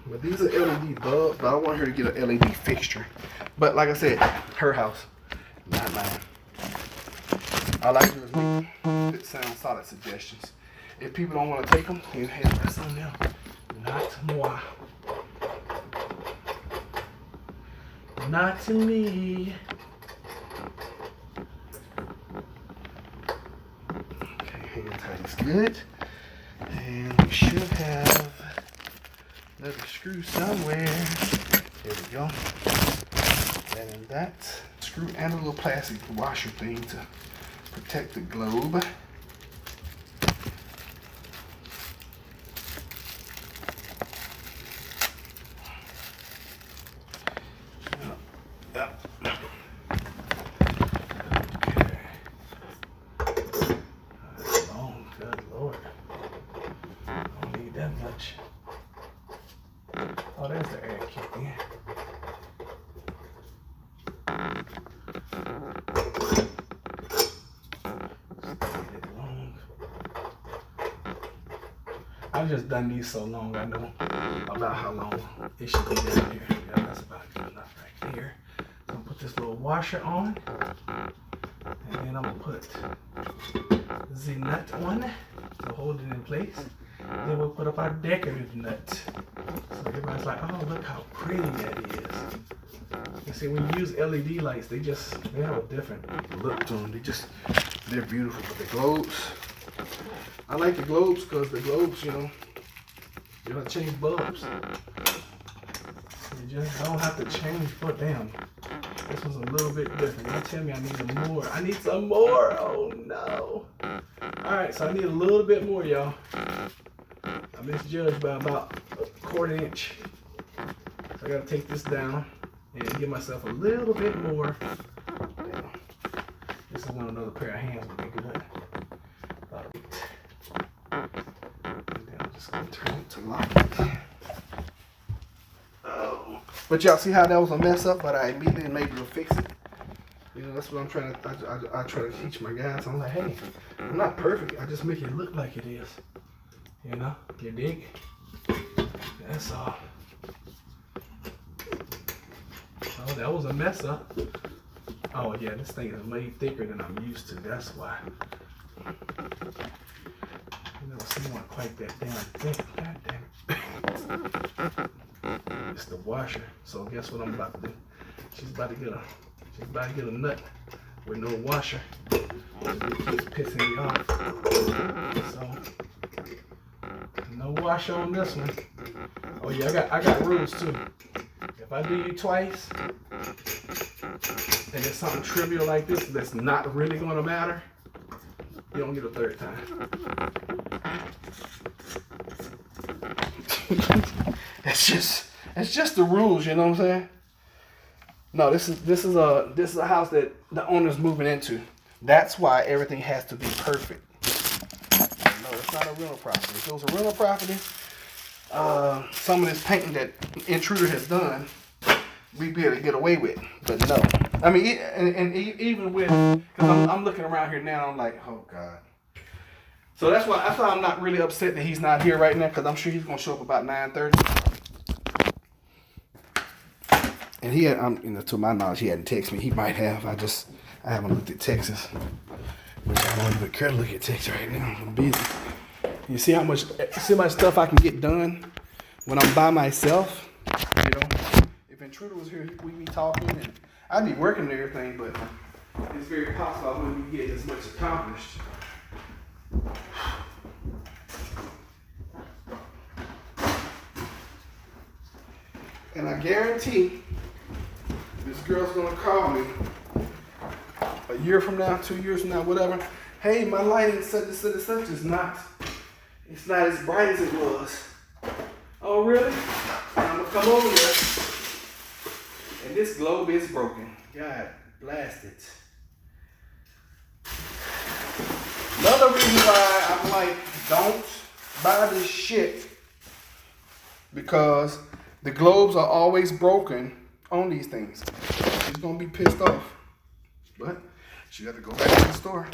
But these are LED bulbs, but I want her to get an LED fixture. But like I said, her house, not mine. All I do is make good sound, solid suggestions. If people don't want to take them, then hey, that's on them. Not moi. Not to me. Okay, hang tight is good. And we should have another screw somewhere. There we go. And then that screw and a little plastic washer thing to protect the globe. Oh, there's the air kick in. I've just done these so long, I know about how long it should be down here. Yeah, that's about good enough right there. So I'm gonna put this little washer on, and then I'm gonna put the nut on to hold it in place. Then we'll put up our decorative nut. So everybody's like, oh, look how pretty that is. You see, when you use LED lights, they have a different look to them. They're beautiful. But the globes, I like the globes because the globes, you don't have to change bulbs. You just don't have to change, but damn, this one's a little bit different. You tell me I need some more. I need some more. Oh no. All right, so I need a little bit more, y'all. I misjudged by about a quarter inch. So I gotta take this down and give myself a little bit more. Damn. This is when another pair of hands would be good. And then I'm just gonna turn it to lock it. Oh. But y'all see how that was a mess up, but I immediately made to fix it. You know, that's what I'm trying to, I try to teach my guys. I'm like, hey, I'm not perfect. I just make it look like it is. You know, you dig? That's all. Oh, that was a mess up. Oh yeah, this thing is made thicker than I'm used to. That's why. You never seen one quite that damn thick. God damn it. It's the washer. So guess what I'm about to do? She's about to get a nut with no washer. It keeps pissing me off. So. No wash on this one. Oh yeah, I got rules too. If I do you twice, and it's something trivial like this that's not really gonna matter, you don't get a third time. It's just the rules, you know what I'm saying? No, this is a house that the owner's moving into. That's why everything has to be perfect. No, it's not a rental property. If it was a rental property, some of this painting that Intruder has done, we'd be able to get away with. But no, I mean, and even with, because I'm looking around here now, I'm like, oh God. So that's why I'm not really upset that he's not here right now, because I'm sure he's gonna show up about 9:30. And he had, to my knowledge, he hadn't texted me. He might have. I haven't looked at Texas. Which I don't even care to look at Texas right now. I'm busy. You see how much stuff I can get done when I'm by myself. You know, if Intruder was here, we'd be talking and I'd be working and everything. But it's very possible I wouldn't get as much accomplished. And I guarantee this girl's gonna call me a year from now, 2 years from now, whatever. Hey, my lighting such and such is not It's not as bright as it was. Oh, really? I'm gonna come over here. And this globe is broken. God blast it. Another reason why I'm like, don't buy this shit, because the globes are always broken on these things. She's gonna be pissed off, but she got to go back to the store.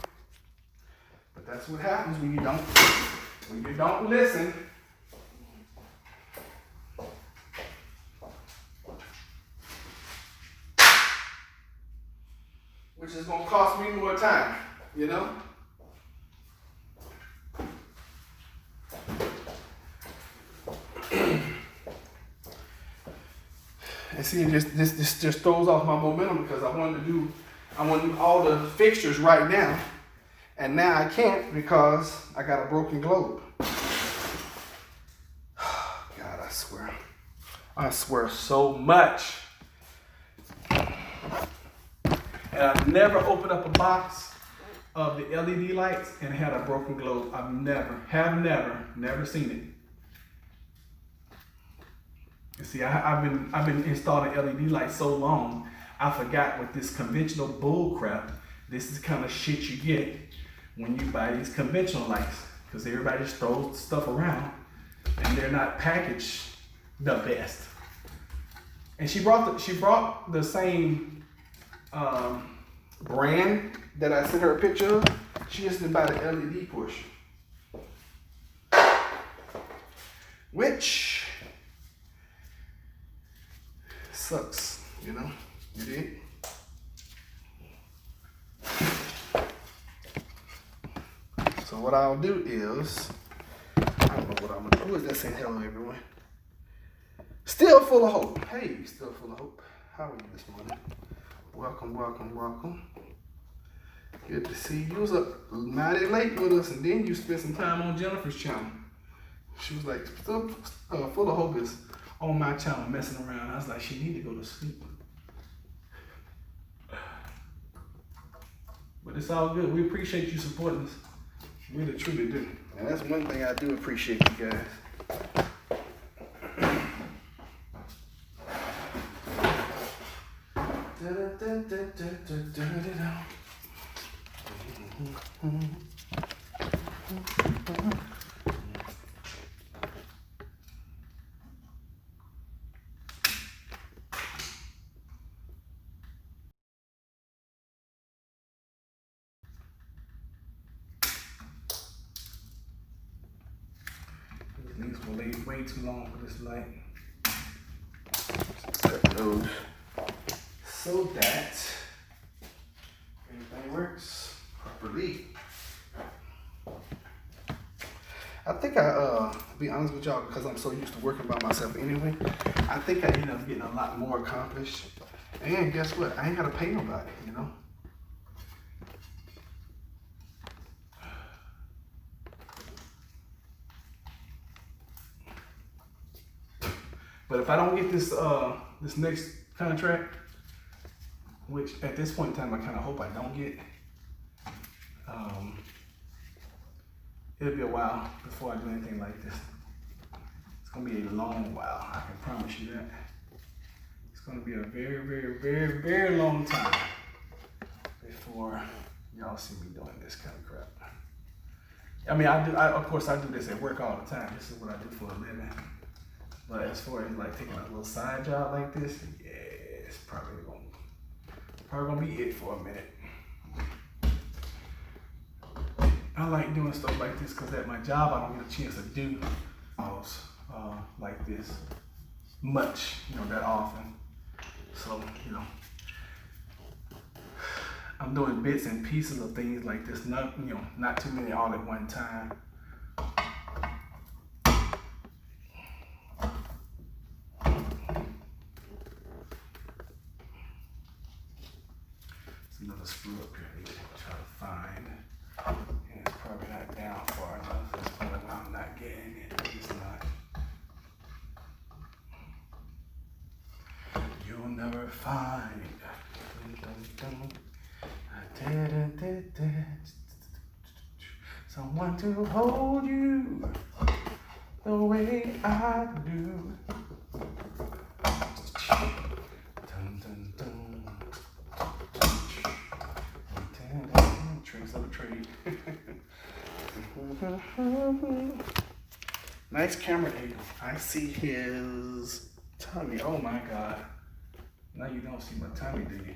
But that's what happens when you don't listen. Which is gonna cost me more time, you know? And see, this just throws off my momentum, because I want to do all the fixtures right now, and now I can't because I got a broken globe. God, I swear so much. And I've never opened up a box of the LED lights and had a broken globe. I've never seen it. You see, I've been installing LED lights so long, I forgot with this conventional bull crap. This is the kind of shit you get when you buy these conventional lights, because everybody just throws stuff around and they're not packaged the best. And she brought the same brand that I sent her a picture of. She just didn't buy the LED portion, which sucks, you know. You dig? So what I'll do is, I don't know what I'm gonna do. Who is that saying hello, everyone? Still full of hope. Hey, still full of hope. How are you this morning? Welcome. Good to see you. You was up mighty late with us, and then you spent some time on Jennifer's channel. She was like, still full of hope is on my channel messing around. I was like, she need to go to sleep. But it's all good. We appreciate you supporting us. We really truly do. And that's one thing I do appreciate, you guys. These will lay way too long for this light. Cut those so that everything works properly. I think to be honest with y'all, because I'm so used to working by myself anyway, I think I ended up getting a lot more accomplished. And guess what? I ain't gotta pay nobody, you know? But if I don't get this this next contract, which at this point in time I kind of hope I don't get, it'll be a while before I do anything like this. It's gonna be a long while, I can promise you that. It's gonna be a very, very, very, very long time before y'all see me doing this kind of crap. I mean, of course I do this at work all the time. This is what I do for a living. But as far as like taking a little side job like this, yeah, it's probably gonna be it for a minute. I like doing stuff like this because at my job I don't get a chance to do like this much, that often. So, I'm doing bits and pieces of things like this, not too many all at one time. Another screw up here I need to try to find. And it's probably not down far enough. It's probably why I'm not getting it. It's not. You'll never find someone want to hold you the way I do. Dun, dun, dun. Tricks of the trade. Nice camera angle. I see his tummy. Oh my God. Now you don't see my tummy, do you?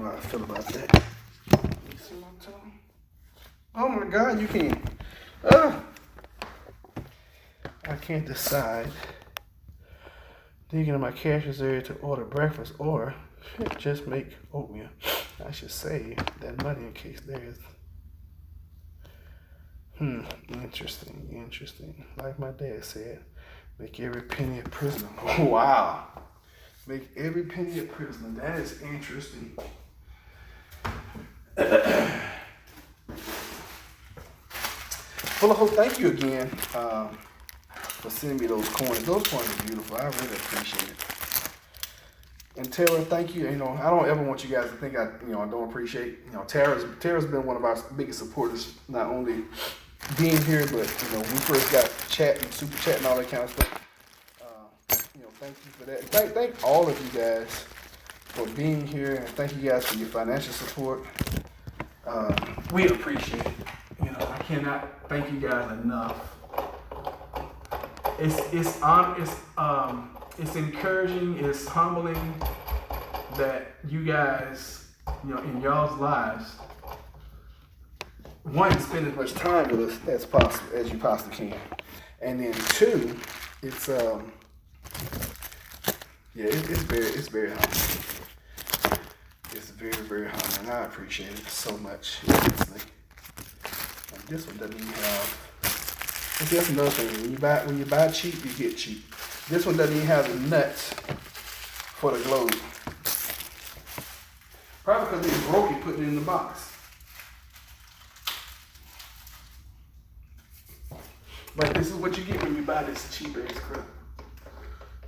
I feel about that. You see my tongue? Oh my God, you can't. I can't decide. Digging in my cash reserve to order breakfast or just make oatmeal. I should save that money in case there is. Interesting. Like my dad said, make every penny a prisoner. Oh, wow. Make every penny a prisoner. That is interesting. Full of hope, thank you again for sending me those coins. Those coins are beautiful. I really appreciate it. And Tara, thank you. You know, I don't ever want you guys to think I don't appreciate. You know, Tara's been one of our biggest supporters, not only being here, but when we first got chat and super chat and all that kind of stuff. Thank you for that. Thank all of you guys for being here, and thank you guys for your financial support. We appreciate it. I cannot thank you guys enough. It's encouraging, it's humbling that you guys, in y'all's lives, one, spend as much time with us as possible, as you possibly can, and then two, it's it's very humbling. It's very, very humbling. I appreciate it so much. Honestly. And this one doesn't even have. That's another thing. When you buy cheap, you get cheap. This one doesn't even have the nuts for the globe. Probably because they broke it putting it in the box. But this is what you get when you buy this cheap ass crap.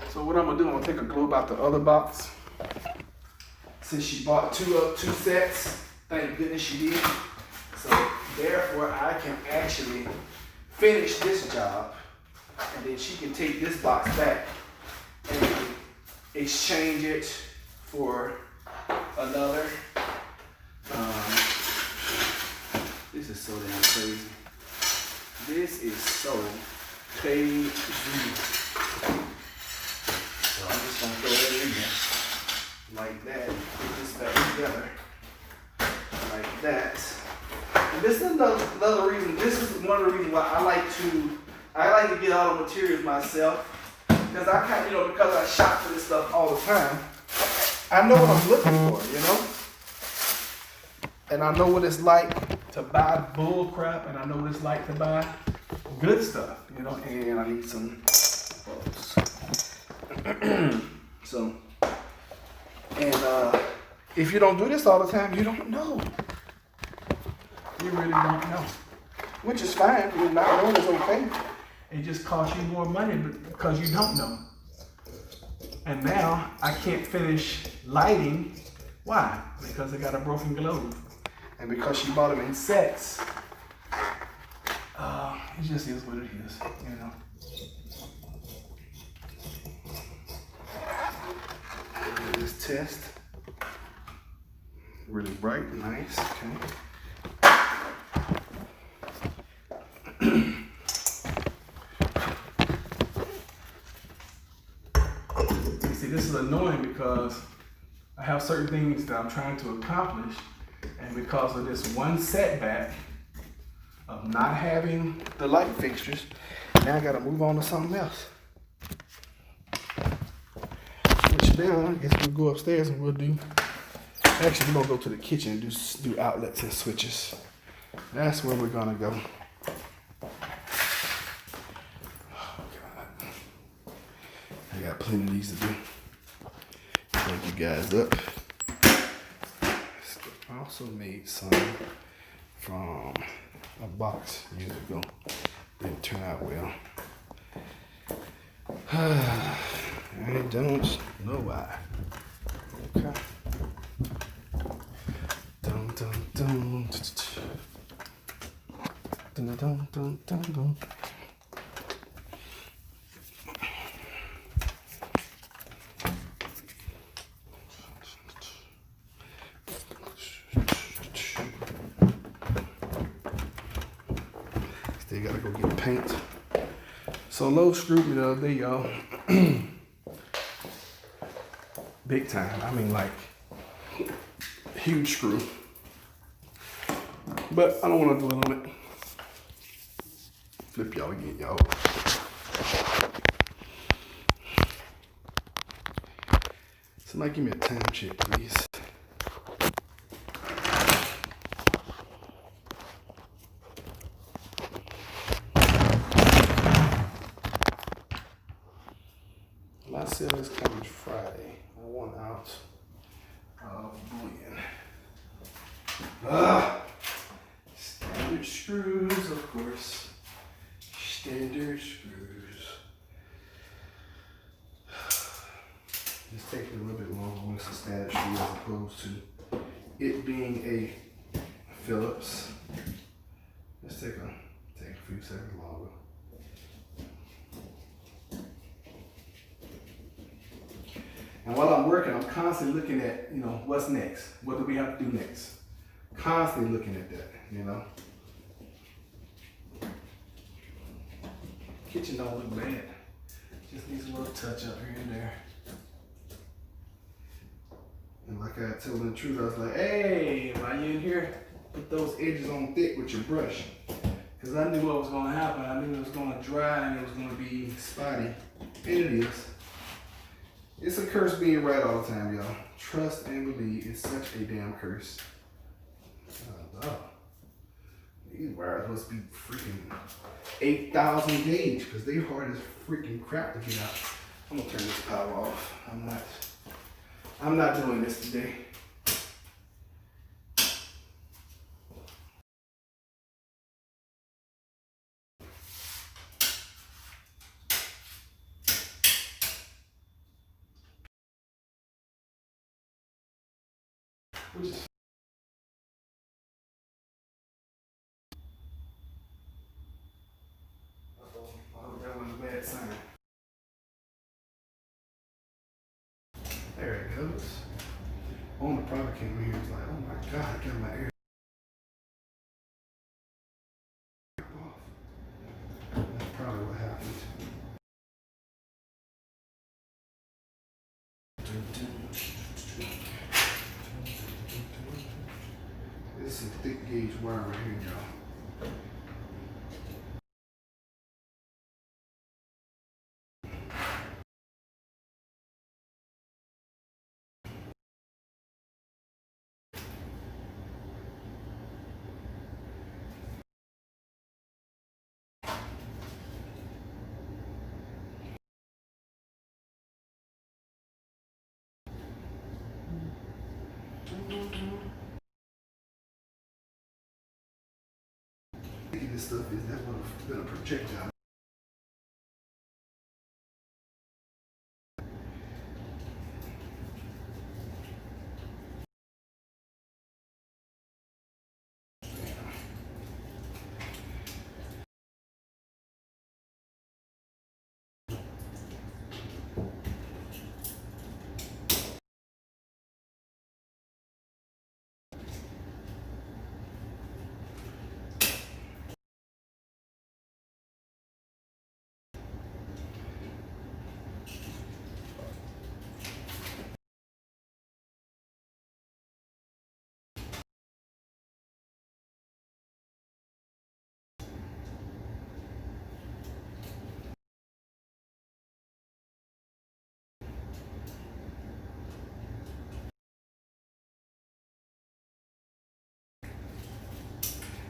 So what I'm gonna do, I'm gonna take a globe out the other box. Since she bought two sets, thank goodness she did. So therefore I can actually finish this job, and then she can take this box back and exchange it for another. This is so damn crazy. This is so crazy. So I'm just gonna throw it in there like that. Put this back together like that. And this is another reason. This is one of the reasons why I like to get all the materials myself, because I because I shop for this stuff all the time. I know what I'm looking for, and I know what it's like to buy bull crap, and I know what it's like to buy good stuff, And I need some bulbs. So, and if you don't do this all the time, you don't know. You really don't know, which is fine. Not knowing is okay. It just costs you more money because you don't know. And now I can't finish lighting. Why? Because I got a broken globe, and because she bought them in sets. It just is what it is, This test, really bright, nice. Okay. See, this is annoying because I have certain things that I'm trying to accomplish, and because of this one setback of not having the light fixtures, now I gotta move on to something else. Which now, I guess we'll go upstairs and we'll do, actually we're gonna go to the kitchen and do outlets and switches. That's where we're gonna go. Oh God. I got plenty of these to do. Thank you guys up. I also made some from a box years ago. Didn't turn out well. I don't know why. Okay. Dun dun dun. Dun dun dun dun dun. Still gotta go get paint. So low screwed me the other day, y'all. Big time. I mean, like, huge screw. But I don't want to dwell on it. Flip y'all again, y'all. Somebody give me a time check, please. My sale is coming Friday. I want out of bullion. Standard screws, of course. Standard screws. It's taking a little bit longer when it's a standard screw as opposed to it being a Phillips. Let's take a few seconds longer. And while I'm working, I'm constantly looking at, what's next? What do we have to do next? Constantly looking at that, Kitchen don't look bad. Just needs a little touch up here and there. And like I told the truth, I was like, hey, while you in here, put those edges on thick with your brush. Because I knew what was going to happen. I knew it was going to dry and it was going to be spotty. And it is. It's a curse being right all the time, y'all. Trust and believe. It's such a damn curse. Oh. These wires must be freaking 8,000 gauge because they hard as freaking crap to get out. I'm gonna turn this power off. I'm not doing this today. Which is that was a bad sign. There it goes. On the product came in here, it's like, oh my god, I got my air off. That's probably what happened. This is some thick gauge wire right here, y'all. This stuff is that would have been a projectile.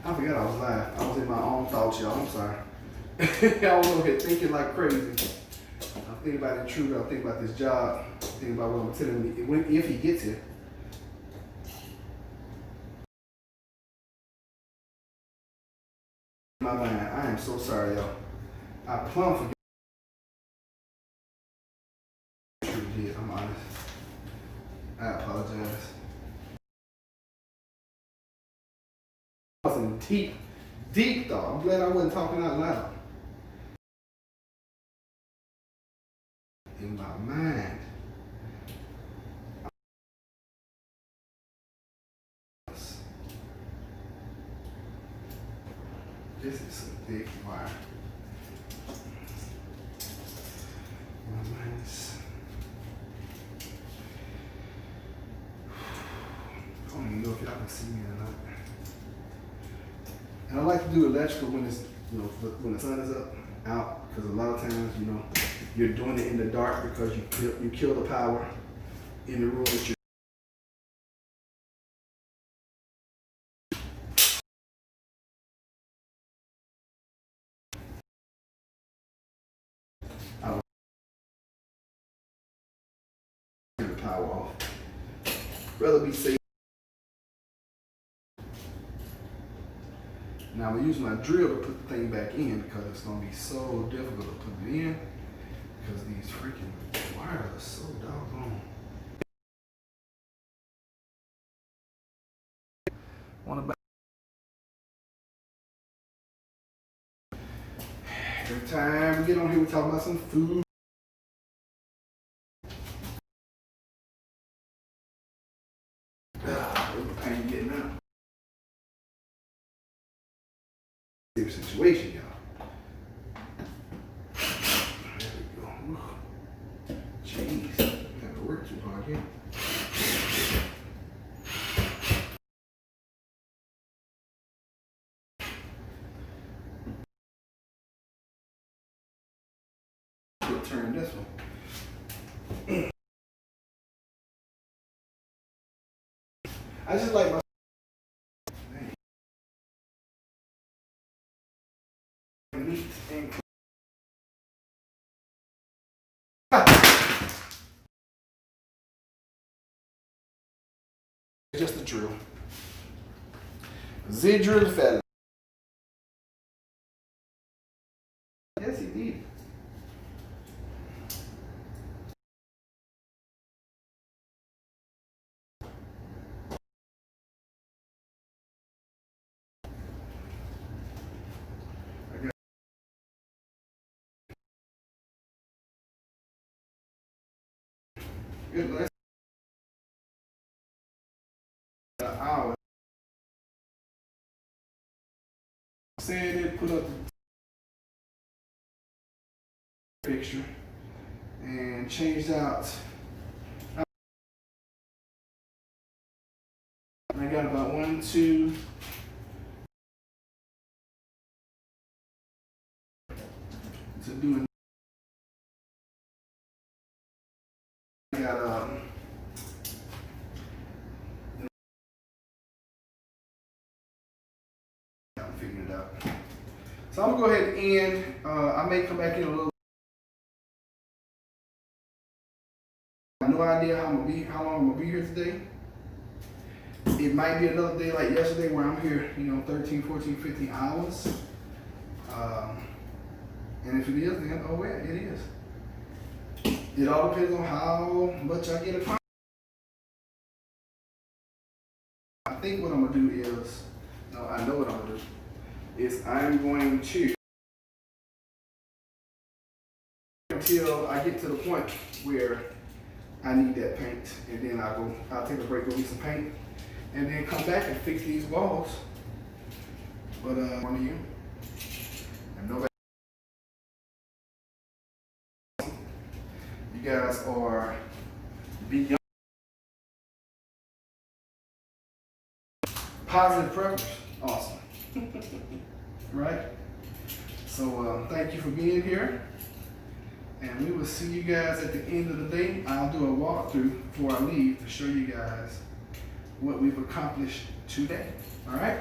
I forgot I was live. I was in my own thoughts, y'all. I'm sorry. I was over here thinking like crazy. I'm thinking about the truth. I'm thinking about this job. I'm thinking about what I'm telling him if he gets here. My mind. I am so sorry, y'all. I plumb forgot. honest. I apologize. I was in deep thought. I'm glad I wasn't talking out loud. In my mind. This is some thick wire. I don't even know if y'all can see me or not. And I like to do electrical when it's, when the sun is out, because a lot of times, you're doing it in the dark because you kill the power in the room that you're. I would turn the power off. Rather be safe. Now I'm gonna use my drill to put the thing back in because it's gonna be so difficult to put it in because these freaking wires are so doggone. Every time we get on here, we talk about some food. Pain getting out. Serious situation, y'all. There we go. Jeez, have to work too hard here. We'll turn this one. I just like my. Neat and just a drill. Z-drill fella. Yes, he did. Good, let's hour. Said it, put up the picture and changed out. I got about 1, 2 to do. I got I'm figuring it out. So I'm gonna go ahead and end. I may come back in a little. I have no idea how long I'm gonna be here today. It might be another day like yesterday where I'm here, 13, 14, 15 hours. And if it is, then oh well, it is. It all depends on how much I get accomplished. I think what I'm gonna do is, I know what I'm gonna do, is I'm going to, until I get to the point where I need that paint, and then I'll take a break, go get some paint, and then come back and fix these walls. But one of you, and nobody, you guys are beyond positive preppers. Awesome. Right? So thank you for being here. And we will see you guys at the end of the day. I'll do a walkthrough before I leave to show you guys what we've accomplished today. All right?